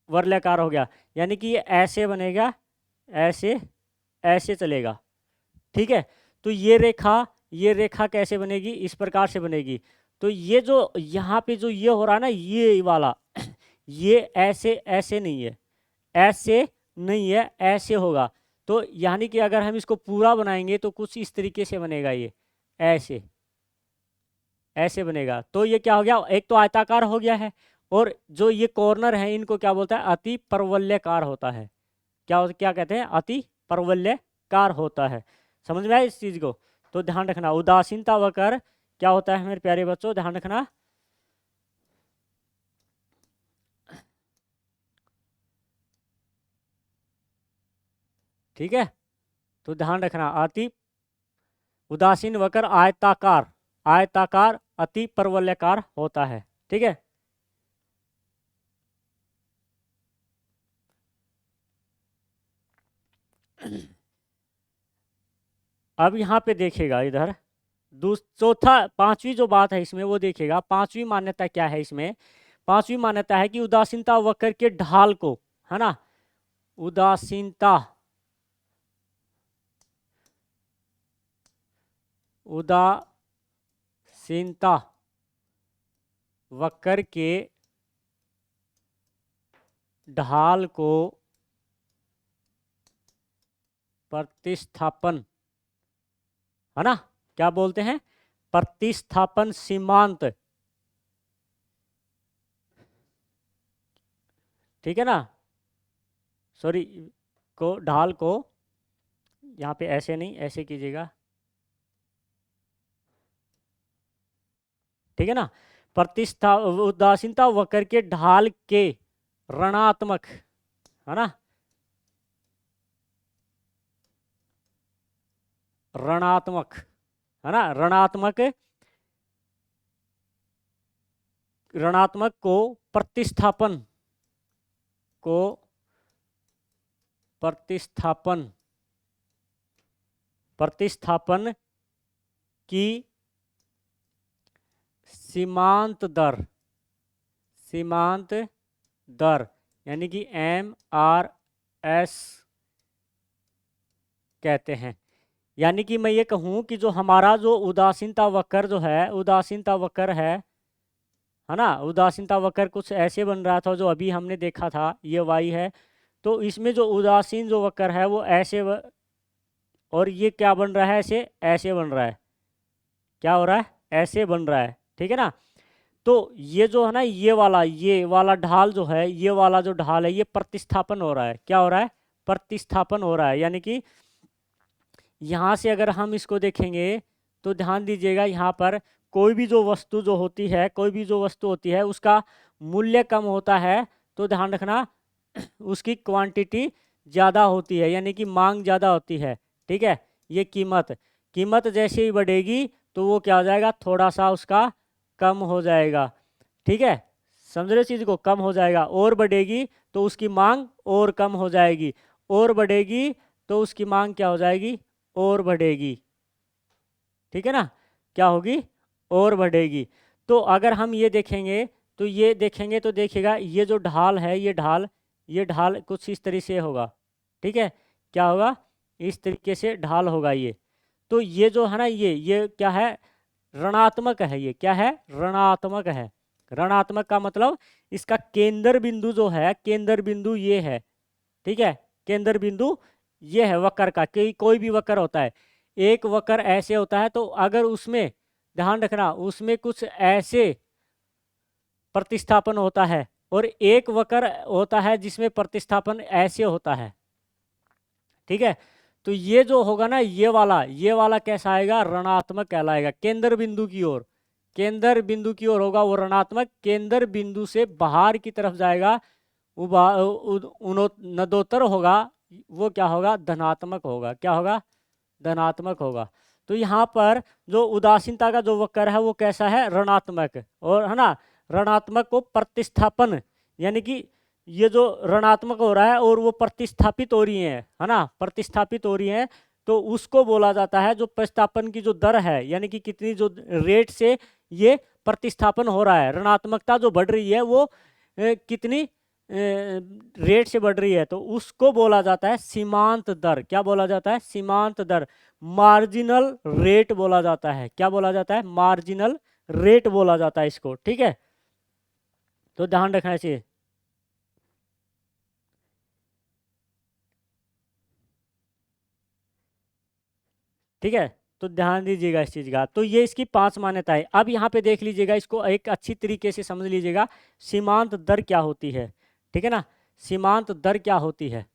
वर्लयकार हो गया, यानी कि ये ऐसे बनेगा, ऐसे ऐसे चलेगा, ठीक है। तो ये रेखा ये रेखा कैसे बनेगी, इस प्रकार से बनेगी। तो ये जो यहाँ पे जो ये हो रहा है ना, ये वाला ये ऐसे ऐसे नहीं है, ऐसे नहीं है, ऐसे होगा। तो यानी कि अगर हम इसको पूरा बनाएंगे तो कुछ इस तरीके से बनेगा, ये ऐसे ऐसे बनेगा। तो ये क्या हो गया, एक तो आयताकार हो गया है, और जो ये कॉर्नर है इनको क्या बोलता है, अति परवलयकार होता है। क्या कहते हैं, अति परवलयकार होता है। समझ में आया इस चीज को? तो ध्यान रखना, उदासीनता वक्र क्या होता है मेरे प्यारे बच्चों, ध्यान रखना। ठीक है, तो ध्यान रखना, अति उदासीन वक्र आयताकार, आयताकार अति परवलयकार होता है। ठीक है, अब यहाँ पे देखेगा इधर चौथा पांचवी जो बात है इसमें वो देखेगा। पांचवी मान्यता क्या है इसमें, पांचवी मान्यता है कि उदासीनता वक्र के ढाल को, है ना, उदासीनता उदासीनता वक्र के ढाल को प्रतिस्थापन, है ना, क्या बोलते हैं, प्रतिस्थापन सीमांत। ठीक है ना, सॉरी, को ढाल को यहाँ पे ऐसे नहीं, ऐसे कीजिएगा। ठीक है ना, उदासीनता वक्र के ढाल के ऋणात्मक, है ना, ऋणात्मक, है ना, ऋणात्मक को प्रतिस्थापन प्रतिस्थापन की सीमांत दर यानी कि MRS कहते हैं। यानी कि मैं ये कहूँ कि जो हमारा जो उदासीनता वक्र जो है, उदासीनता वक्र है ना, उदासीनता वक्र कुछ ऐसे बन रहा था जो अभी हमने देखा था, ये y है। तो इसमें जो उदासीन जो वक्र है वो ऐसे और ये क्या बन रहा है, ऐसे बन रहा है। क्या हो रहा है, ऐसे बन रहा है। ठीक है ना, तो ये जो है ना, ये वाला ढाल जो है, ये वाला जो ढाल है ये प्रतिस्थापन हो रहा है। क्या हो रहा है, प्रतिस्थापन हो रहा है। यानी कि यहाँ से अगर हम इसको देखेंगे तो ध्यान दीजिएगा, यहाँ पर कोई भी जो वस्तु जो होती है, कोई भी जो वस्तु होती है उसका मूल्य कम होता है तो ध्यान रखना उसकी क्वांटिटी ज़्यादा होती है, यानी कि मांग ज़्यादा होती है। ठीक है, ये कीमत जैसे ही बढ़ेगी तो वो क्या हो जाएगा, थोड़ा सा उसका कम हो जाएगा। ठीक है, समझ रहे चीज़ को, कम हो जाएगा। और बढ़ेगी तो उसकी मांग और कम हो जाएगी, और बढ़ेगी तो उसकी मांग क्या हो जाएगी, और बढ़ेगी। ठीक है ना, क्या होगी, और बढ़ेगी। तो अगर हम ये देखेंगे तो ये देखेंगे तो देखिएगा ये जो ढाल है, ये ढाल कुछ इस तरीके से होगा। ठीक है, क्या होगा, इस तरीके से ढाल होगा ये। तो ये जो है ना, ये क्या है, ऋणात्मक है। ये क्या है, ऋणात्मक है। ऋणात्मक का मतलब इसका केंद्र बिंदु जो है, केंद्र बिंदु ये है। ठीक है, केंद्र बिंदु ये है वक्र का। कोई भी वक्र होता है, एक वक्र ऐसे होता है तो अगर उसमें ध्यान रखना उसमें कुछ ऐसे प्रतिस्थापन होता है और एक वक्र होता है जिसमें प्रतिस्थापन ऐसे होता है। ठीक है, तो ये जो होगा ना, ये वाला कैसा आएगा, ऋणात्मक कहलाएगा। केंद्र बिंदु की ओर, केंद्र बिंदु की ओर होगा वो ऋणात्मक। केंद्र बिंदु से बाहर की तरफ जाएगा नदोत्तर होगा, वो क्या होगा, धनात्मक होगा। क्या होगा, धनात्मक होगा। तो यहाँ पर जो उदासीनता का जो वक्र है वो कैसा है, ऋणात्मक, और है ना, ऋणात्मक को प्रतिस्थापन, यानी कि ये जो ऋणात्मक हो रहा है और वो प्रतिस्थापित हो रही है ना, प्रतिस्थापित हो रही है, तो उसको बोला जाता है जो प्रतिस्थापन की जो दर है, यानी कि कितनी जो रेट से ये प्रतिस्थापन हो रहा है, ऋणात्मकता जो बढ़ रही है वो कितनी रेट से बढ़ रही है तो उसको बोला जाता है सीमांत दर। क्या बोला जाता है? सीमांत दर। मार्जिनल रेट बोला जाता है। क्या बोला जाता है? मार्जिनल रेट बोला जाता है इसको। ठीक है, तो ध्यान रखना चाहिए। ठीक है, तो ध्यान दीजिएगा इस चीज का। तो ये इसकी 5 मान्यताएं। अब यहाँ पे देख लीजिएगा, इसको एक अच्छी तरीके से समझ लीजिएगा। सीमांत दर क्या होती है? ठीक है ना, सीमांत दर क्या होती है?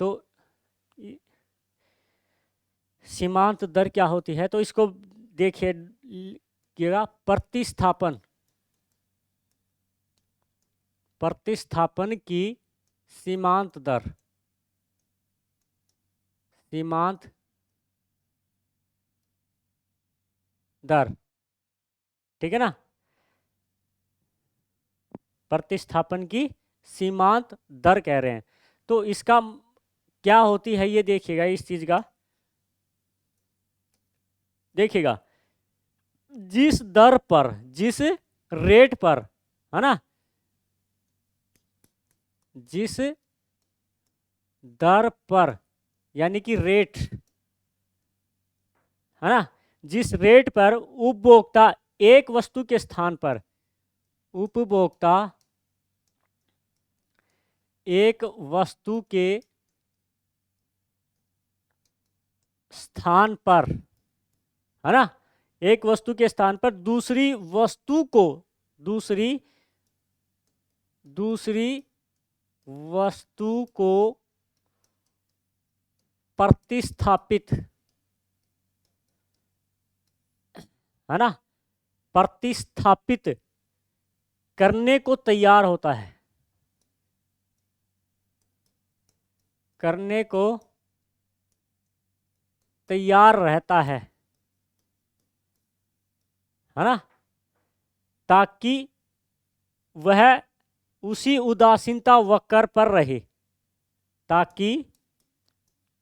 तो सीमांत दर क्या होती है, तो इसको देखिएगा। प्रतिस्थापन, प्रतिस्थापन की सीमांत दर, सीमांत दर। ठीक है ना, प्रतिस्थापन की सीमांत दर कह रहे हैं। तो इसका क्या होती है ये देखिएगा, इस चीज का देखिएगा। जिस दर पर, जिस रेट पर, है ना, जिस दर पर, यानी कि रेट, है ना, जिस रेट पर उपभोक्ता एक वस्तु के स्थान पर, उपभोक्ता एक वस्तु के स्थान पर, है ना, एक वस्तु के स्थान पर दूसरी वस्तु को, दूसरी दूसरी वस्तु को प्रतिस्थापित, है ना, प्रतिस्थापित करने को तैयार होता है, करने को तैयार रहता है ना, ताकि वह उसी उदासीनता वक्र पर रहे, ताकि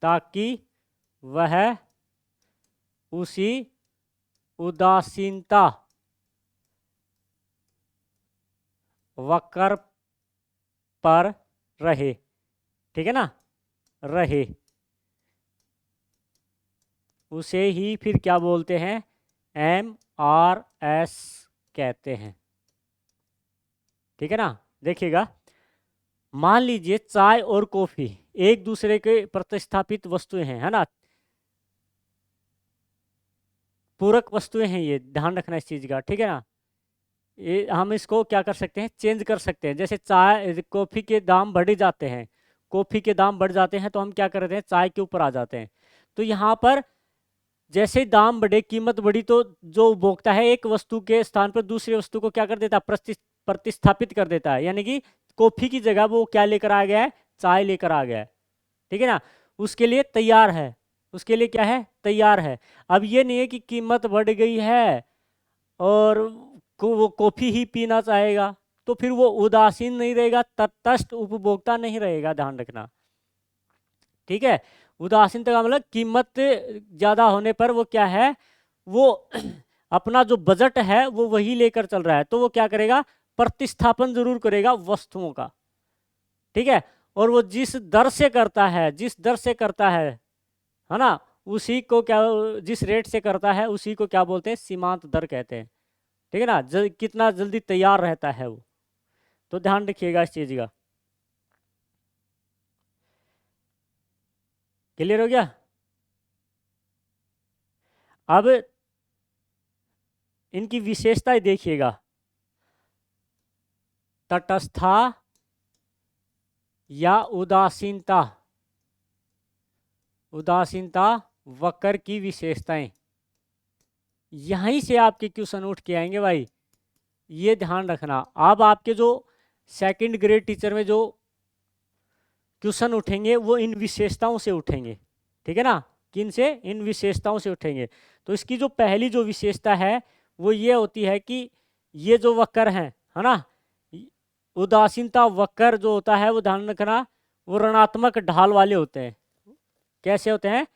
ताकि वह उसी उदासीनता वक्र पर रहे। ठीक है ना, रहे। उसे ही फिर क्या बोलते हैं? MRS कहते हैं। ठीक है ना, देखिएगा। मान लीजिए चाय और कॉफी एक दूसरे के प्रतिस्थापित वस्तुएं हैं, है ना, पूरक वस्तुएं हैं ये, ध्यान रखना इस चीज का। ठीक है ना, ये हम इसको क्या कर सकते हैं? चेंज कर सकते हैं। जैसे चाय, कॉफी के दाम बढ़ जाते हैं, कॉफी के दाम बढ़ जाते हैं तो हम क्या करते हैं? चाय के ऊपर आ जाते हैं। तो यहाँ पर जैसे ही दाम बढ़े, कीमत बढ़ी, तो जो उपभोक्ता है एक वस्तु के स्थान पर दूसरी वस्तु को क्या कर देता है? प्रतिस्थापित कर देता है। यानी कि कॉफी की जगह वो क्या लेकर आ गया है? चाय लेकर आ गया है। ठीक है ना, उसके लिए तैयार है, उसके लिए क्या है? तैयार है। अब ये नहीं है कि कीमत बढ़ गई है और वो कॉफी ही पीना चाहेगा, तो फिर वो उदासीन नहीं रहेगा, तटस्थ उपभोक्ता नहीं रहेगा, ध्यान रखना। ठीक है, उदासीनता का मतलब कीमत ज़्यादा होने पर वो क्या है? वो अपना जो बजट है वो वही लेकर चल रहा है, तो वो क्या करेगा? प्रतिस्थापन जरूर करेगा वस्तुओं का। ठीक है, और वो जिस दर से करता है, जिस दर से करता है ना, उसी को क्या, जिस रेट से करता है उसी को क्या बोलते हैं? सीमांत दर कहते हैं। ठीक है ना, कितना जल्दी तैयार रहता है वो, तो ध्यान रखिएगा इस चीज का। क्लियर हो गया? अब इनकी विशेषताएं देखिएगा। तटस्थता या उदासीनता, उदासीनता वक्र की विशेषताएं, यहीं से आपके क्वेश्चन उठ के आएंगे भाई, ये ध्यान रखना। अब आपके जो सेकंड ग्रेड टीचर में जो क्वेश्चन उठेंगे वो इन विशेषताओं से उठेंगे। ठीक है ना, किन से? इन विशेषताओं से उठेंगे। तो इसकी जो पहली जो विशेषता है वो ये होती है कि ये जो वक्र हैं, है ना, उदासीनता वक्र जो होता है वो ध्यान रखना, वो ऋणात्मक ढाल वाले होते हैं। कैसे होते हैं?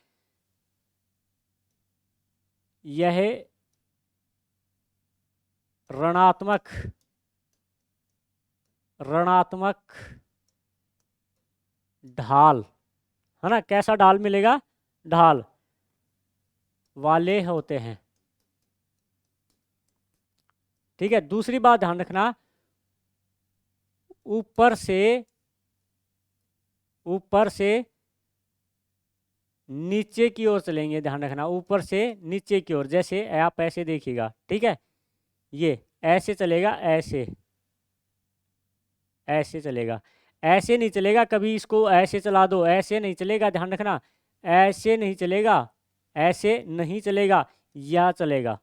यह ऋणात्मक ऋणात्मक ढाल, है ना, कैसा ढाल मिलेगा, ढाल वाले होते हैं। ठीक है, दूसरी बात ध्यान रखना, ऊपर से नीचे की ओर चलेंगे, ध्यान रखना, ऊपर से नीचे की ओर, जैसे आप ऐसे देखिएगा, ठीक है, ये ऐसे चलेगा, ऐसे ऐसे चलेगा, ऐसे नहीं चलेगा, कभी इसको ऐसे चला दो, ऐसे नहीं चलेगा, ध्यान रखना, ऐसे नहीं चलेगा, ऐसे नहीं चलेगा, या चलेगा,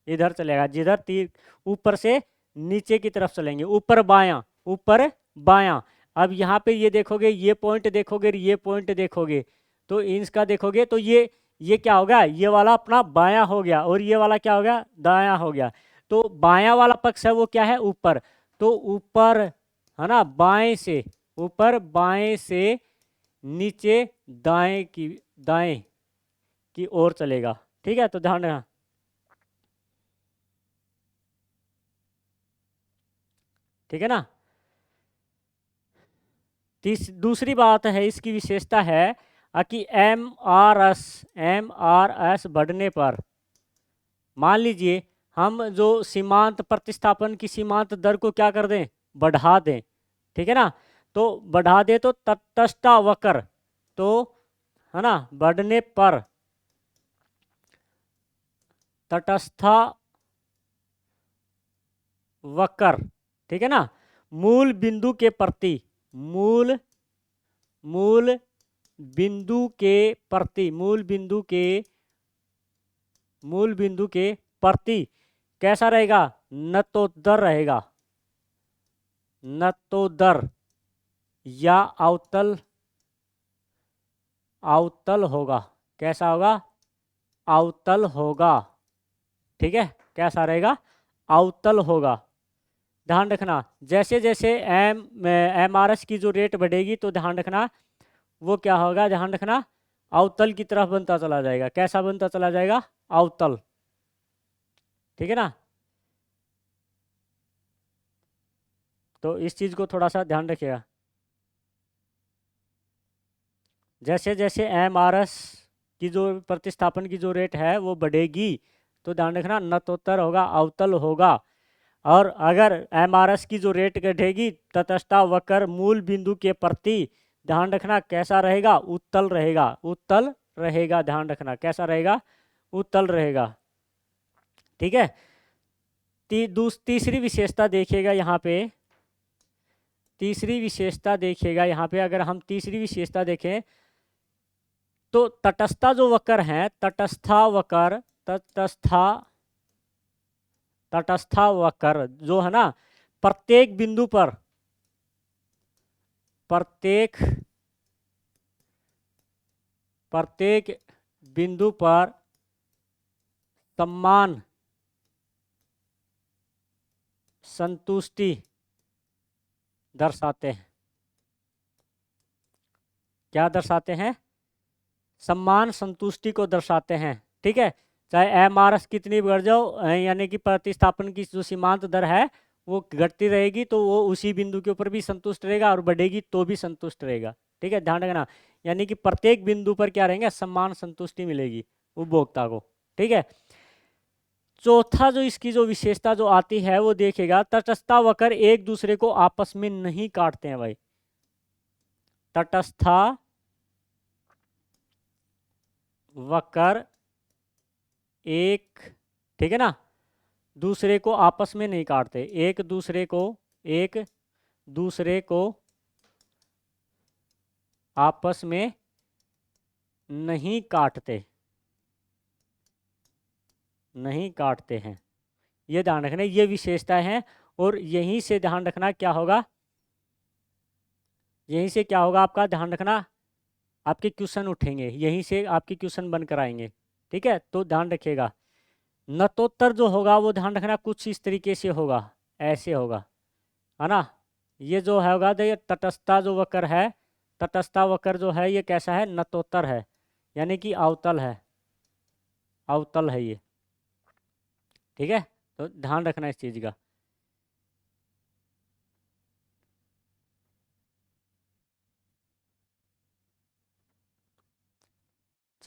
इधर चलेगा, जिधर तीर ऊपर से नीचे की तरफ चलेंगे, ऊपर बायां, ऊपर बायां। अब यहाँ पे ये देखोगे, ये पॉइंट देखोगे, ये पॉइंट देखोगे, तो इसका देखोगे तो ये क्या होगा, ये वाला अपना बायां हो गया, और ये वाला क्या हो गया, दायां हो गया। तो बायां वाला पक्ष है वो क्या है, ऊपर, तो ऊपर, है ना, बाएं से, ऊपर बाएं से नीचे दाएं की ओर चलेगा। ठीक है, तो ध्यान रखना। ठीक है ना। दूसरी बात है, इसकी विशेषता है कि एम आर एस बढ़ने पर, मान लीजिए हम जो सीमांत प्रतिस्थापन की सीमांत दर को क्या कर दें, बढ़ा दें। ठीक है ना, तो बढ़ा दे तो तटस्थ वक्र, तो है ना, बढ़ने पर तटस्थ वक्र, ठीक है ना, मूल बिंदु के प्रति, मूल मूल बिंदु के प्रति, मूल बिंदु के प्रति कैसा रहेगा, नतोदर रहेगा, नतोदर या अवतल, अवतल होगा। कैसा होगा, अवतल होगा। ठीक है, कैसा रहेगा, अवतल होगा। ध्यान रखना, जैसे जैसे एम आर एस की जो रेट बढ़ेगी, तो ध्यान रखना वो क्या होगा, ध्यान रखना, अवतल की तरफ बनता चला जाएगा। कैसा बनता चला जाएगा, अवतल। ठीक है ना, तो इस चीज़ को थोड़ा सा ध्यान रखिएगा। जैसे जैसे एम आर एस की जो प्रतिस्थापन की जो रेट है वो बढ़ेगी, तो ध्यान रखना नतोत्तर होगा, अवतल होगा। और अगर एम आर एस की जो रेट घटेगी, तटस्थ वक्र मूल बिंदु के प्रति, ध्यान रखना कैसा रहेगा, उत्तल रहेगा, उत्तल रहेगा। ध्यान रखना कैसा रहेगा, उत्तल रहेगा। ठीक है, तीसरी विशेषता देखिएगा यहाँ पे, तीसरी विशेषता देखिएगा यहाँ पे, अगर हम तीसरी विशेषता देखें तो तटस्था जो वक्र है, तटस्था वक्र, तटस्था वक्र जो है ना, प्रत्येक बिंदु पर, प्रत्येक प्रत्येक बिंदु पर समान संतुष्टि दर्शाते हैं। क्या दर्शाते हैं, समान संतुष्टि को दर्शाते हैं। ठीक है, चाहे एम आर एस कितनी बढ़ जाओ, यानी कि प्रतिस्थापन की जो सीमांत दर है वो घटती रहेगी, तो वो उसी बिंदु के ऊपर भी संतुष्ट रहेगा, और बढ़ेगी तो भी संतुष्ट रहेगा। ठीक है, ध्यान रखना, यानी कि प्रत्येक बिंदु पर क्या रहेंगे, समान संतुष्टि मिलेगी उपभोक्ता को। ठीक है, चौथा जो इसकी जो विशेषता जो आती है वो देखिएगा, तटस्था वक्र एक दूसरे को आपस में नहीं काटते हैं भाई। तटस्था वक्र एक, ठीक है ना, दूसरे को आपस में नहीं काटते, एक दूसरे को आपस में नहीं काटते, नहीं काटते हैं। ये ध्यान रखना, ये विशेषता है, और यहीं से ध्यान रखना क्या होगा, यहीं से क्या होगा आपका, ध्यान रखना आपके क्वेश्चन उठेंगे, यहीं से आपके क्वेश्चन बनकर आएंगे। ठीक है, तो ध्यान रखिएगा, नतोत्तर जो होगा वो ध्यान रखना कुछ इस तरीके से होगा, ऐसे होगा, है ना। ये जो होगा, ये तटस्थता जो वक्र है, तटस्था वक्र जो है ये कैसा है, नतोत्तर है, यानी कि अवतल है, अवतल है ये। ठीक है, तो ध्यान रखना इस चीज़ का।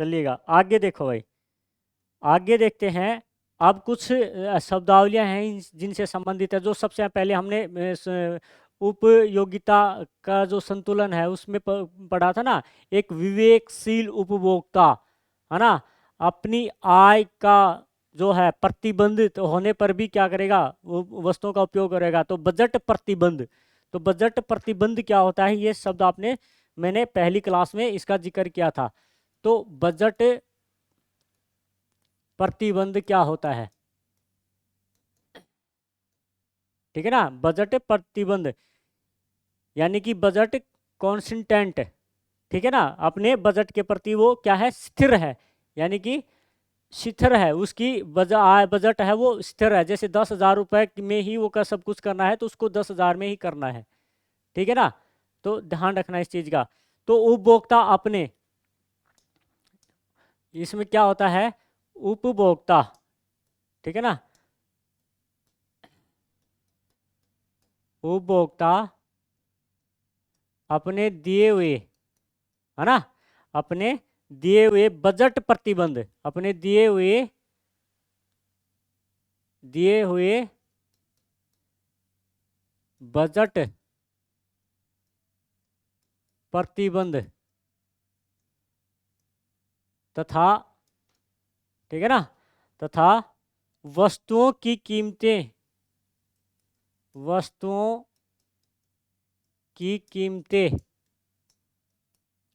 चलिएगा आगे देखो भाई, आगे देखते हैं। अब कुछ शब्दावलियां हैं जिनसे संबंधित है। जो सबसे पहले हमने उपयोगिता का जो संतुलन है उसमें पढ़ा था ना, एक विवेकशील उपभोक्ता, है ना, अपनी आय का जो है प्रतिबंधित होने पर भी क्या करेगा, वो वस्तुओं का उपयोग करेगा। तो बजट प्रतिबंध, तो बजट प्रतिबंध क्या होता है, ये शब्द आपने, मैंने पहली क्लास में इसका जिक्र किया था। तो बजट प्रतिबंध क्या होता है, ठीक है ना। बजट प्रतिबंध यानी कि बजट कॉन्स्टेंट, ठीक है ना, अपने बजट के प्रति वो क्या है, स्थिर है, यानी कि स्थिर है, उसकी बजट है वो स्थिर है। जैसे 10,000 रुपये में ही वो का सब कुछ करना है तो उसको 10,000 में ही करना है, ठीक है ना। तो ध्यान रखना इस चीज़ का। तो उपभोक्ता अपने, इसमें क्या होता है, उपभोक्ता, ठीक है ना, उपभोक्ता अपने दिए हुए, है ना, अपने दिए हुए बजट प्रतिबंध, अपने दिए हुए बजट प्रतिबंध तथा, ठीक है ना, तथा वस्तुओं की कीमतें, वस्तुओं की कीमतें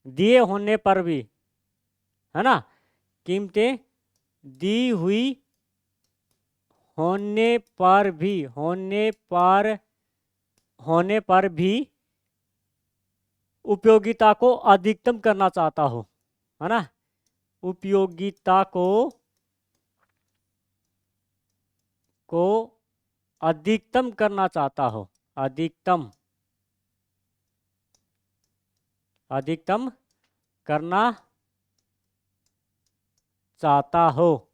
दिए होने पर भी, है ना, कीमतें दी हुई होने पर भी, होने पर भी उपयोगिता को अधिकतम करना चाहता हो, है ना, उपयोगिता को अधिकतम करना चाहता हो, अधिकतम करना चाहता हो,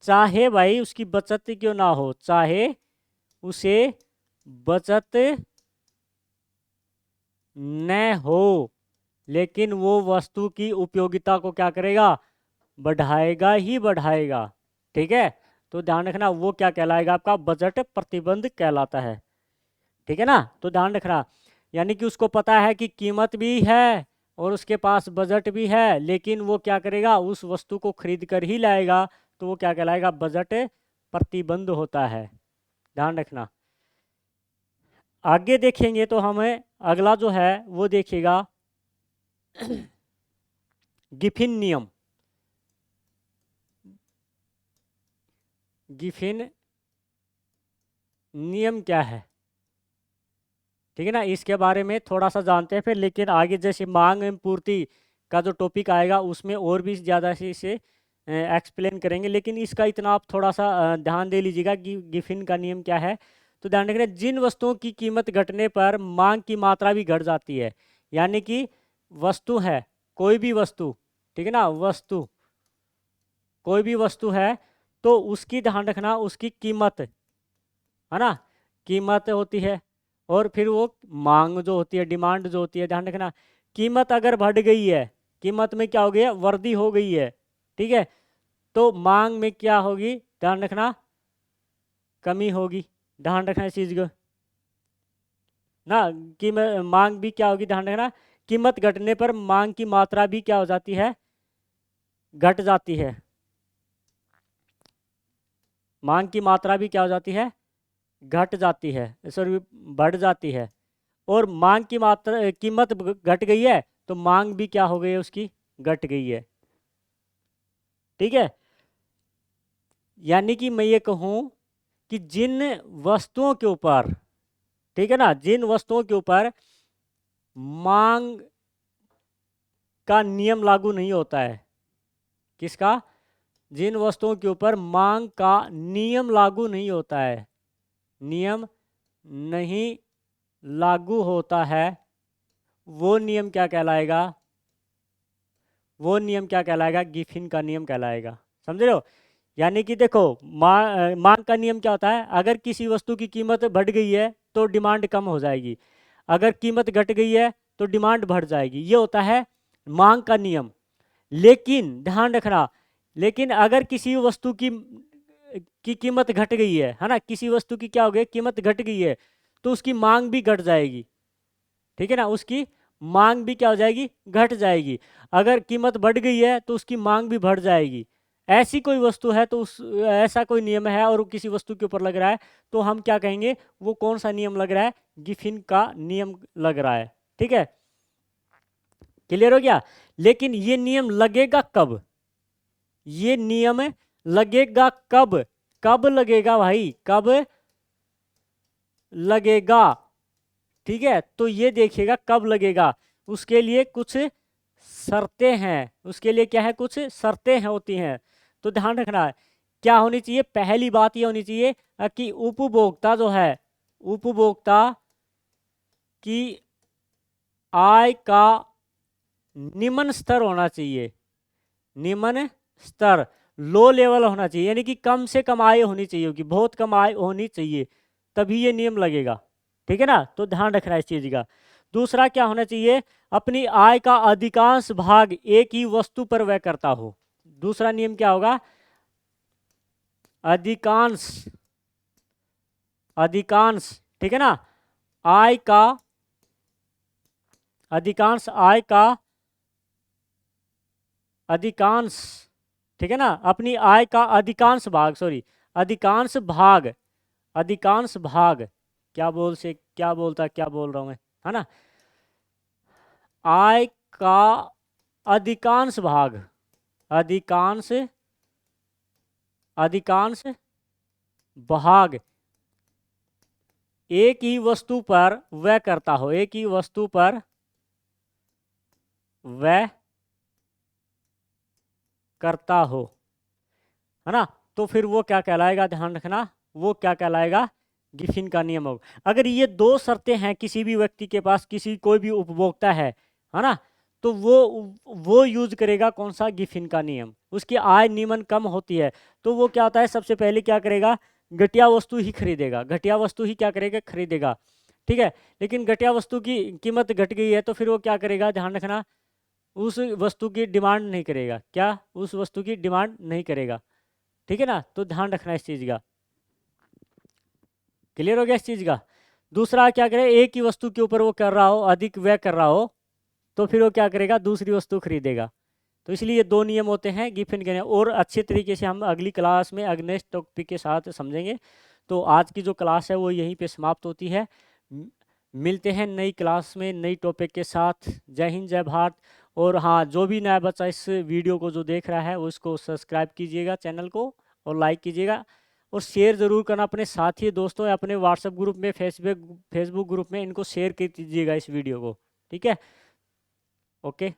चाहे भाई उसकी बचत क्यों ना हो, चाहे उसे बचत न हो, लेकिन वो वस्तु की उपयोगिता को क्या करेगा, बढ़ाएगा ही बढ़ाएगा, ठीक है। तो ध्यान रखना वो क्या कहलाएगा, आपका बजट प्रतिबंध कहलाता है, ठीक है ना। तो ध्यान रखना, यानी कि उसको पता है कि कीमत भी है और उसके पास बजट भी है, लेकिन वो क्या करेगा, उस वस्तु को खरीद कर ही लाएगा, तो वो क्या कहलाएगा, बजट प्रतिबंध होता है, ध्यान रखना। आगे देखेंगे तो हमें अगला जो है वो देखिएगा गिफिन नियम। गिफिन नियम क्या है, ठीक है ना, इसके बारे में थोड़ा सा जानते हैं फिर, लेकिन आगे जैसे मांग एवं पूर्ति का जो टॉपिक आएगा उसमें और भी ज़्यादा से इसे एक्सप्लेन करेंगे, लेकिन इसका इतना आप थोड़ा सा ध्यान दे लीजिएगा कि गिफिन का नियम क्या है। तो ध्यान रखना, जिन वस्तुओं की कीमत घटने पर मांग की मात्रा भी घट जाती है, यानी कि वस्तु है, कोई भी वस्तु, ठीक है ना, वस्तु, कोई भी वस्तु है तो उसकी ध्यान रखना, उसकी कीमत, है ना, कीमत होती है, और फिर वो मांग जो होती है, डिमांड जो होती है, ध्यान रखना, कीमत अगर बढ़ गई है, कीमत में क्या हो गया, वृद्धि हो गई है, ठीक है, तो मांग में क्या होगी, ध्यान रखना, कमी होगी, ध्यान रखना इस चीज को ना, कीमत मांग भी क्या होगी, ध्यान रखना, कीमत घटने पर मांग की मात्रा भी क्या हो जाती है, घट जाती है, मांग की मात्रा भी क्या हो जाती है, घट जाती है, सॉरी बढ़ जाती है, और मांग की मात्रा, कीमत घट गई है तो मांग भी क्या हो गई है, उसकी घट गई है, ठीक है। यानी कि मैं ये कहूँ कि जिन वस्तुओं के ऊपर, ठीक है ना, जिन वस्तुओं के ऊपर मांग का नियम लागू नहीं होता है, किसका, जिन वस्तुओं के ऊपर मांग का नियम लागू नहीं होता है, नियम नहीं लागू होता है, वो नियम क्या कहलाएगा, वो नियम क्या कहलाएगा, गिफिन का नियम कहलाएगा, समझ रहे हो। यानी कि देखो, मांग का नियम क्या होता है, अगर किसी वस्तु की कीमत बढ़ गई है तो डिमांड कम हो जाएगी, अगर कीमत घट गई है तो डिमांड बढ़ जाएगी, ये होता है मांग का नियम। लेकिन ध्यान रखना, लेकिन अगर किसी वस्तु की कीमत घट गई है ना, किसी वस्तु की क्या हो गई, कीमत घट गई है, तो उसकी मांग भी घट जाएगी। ठीक है ना, उसकी मांग भी क्या हो जाएगी, घट जाएगी। अगर कीमत बढ़ गई है तो उसकी मांग भी बढ़ जाएगी। ऐसी कोई वस्तु है तो उस ऐसा कोई नियम है और किसी वस्तु के ऊपर लग रहा है, तो हम क्या कहेंगे, वो कौन सा नियम लग रहा है, गिफिन का नियम लग रहा है। ठीक है, क्लियर हो गया। लेकिन ये नियम लगेगा कब, ये नियम लगेगा कब, कब लगेगा भाई, कब लगेगा। ठीक है, तो ये देखिएगा कब लगेगा, उसके लिए कुछ शर्तें हैं, उसके लिए क्या है, कुछ शर्तें हैं, होती हैं। तो ध्यान रखना है क्या होनी चाहिए, पहली बात ये होनी चाहिए कि उपभोक्ता जो है, उपभोक्ता की आय का निम्न स्तर होना चाहिए, निम्न स्तर, लो लेवल होना चाहिए, यानी कि कम से कम आय होनी चाहिए, कि बहुत कम आय होनी चाहिए, तभी ये नियम लगेगा। ठीक है ना, तो ध्यान रखना इस चीज का। दूसरा क्या होना चाहिए, अपनी आय का अधिकांश भाग एक ही वस्तु पर व्यय करता हो। दूसरा नियम क्या होगा, अधिकांश, अधिकांश, ठीक है ना, आय का, अधिकांश आय का, अधिकांश, ठीक है ना, अपनी आय का अधिकांश भाग, सॉरी, अधिकांश भाग, अधिकांश भाग, क्या बोलता, क्या बोल रहा हूं मैं, है ना, आय का अधिकांश भाग, अधिकांश, अधिकांश भाग एक ही वस्तु पर व्यय करता हो, एक ही वस्तु पर व्यय करता हो, है ना, तो फिर वो क्या कहलाएगा, ध्यान रखना, वो क्या कहलाएगा, गिफिन का नियम होगा। अगर ये दो शर्तें हैं किसी भी व्यक्ति के पास, किसी कोई भी उपभोक्ता है ना, तो वो यूज करेगा कौन सा, गिफिन का नियम। उसकी आय निम्न कम होती है तो वो क्या होता है, सबसे पहले क्या करेगा, घटिया वस्तु ही खरीदेगा, घटिया वस्तु ही क्या करेगा, खरीदेगा। ठीक है, लेकिन घटिया वस्तु की कीमत घट गई है तो फिर वो क्या करेगा, ध्यान रखना, उस वस्तु की डिमांड नहीं करेगा, क्या, उस वस्तु की डिमांड नहीं करेगा। ठीक है ना, तो ध्यान रखना इस चीज का। क्लियर हो गया इस चीज का। दूसरा क्या करे, एक ही वस्तु के ऊपर वो कर रहा हो, अधिक व्यय कर रहा हो, तो फिर वो क्या करेगा, दूसरी वस्तु खरीदेगा। तो इसलिए ये दो नियम होते हैं गिफिन के नियम, और अच्छे तरीके से हम अगली क्लास में अगले टॉपिक के साथ समझेंगे। तो आज की जो क्लास है वो यहीं पे समाप्त होती है। मिलते हैं नई क्लास में नई टॉपिक के साथ। जय हिंद, जय भारत। और हाँ, जो भी नया बच्चा इस वीडियो को जो देख रहा है उसको सब्सक्राइब कीजिएगा चैनल को, और लाइक कीजिएगा, और शेयर ज़रूर करना अपने साथी दोस्तों या अपने व्हाट्सएप ग्रुप में, फेसबुक ग्रुप में, इनको शेयर कर दीजिएगा इस वीडियो को। ठीक है, ओके।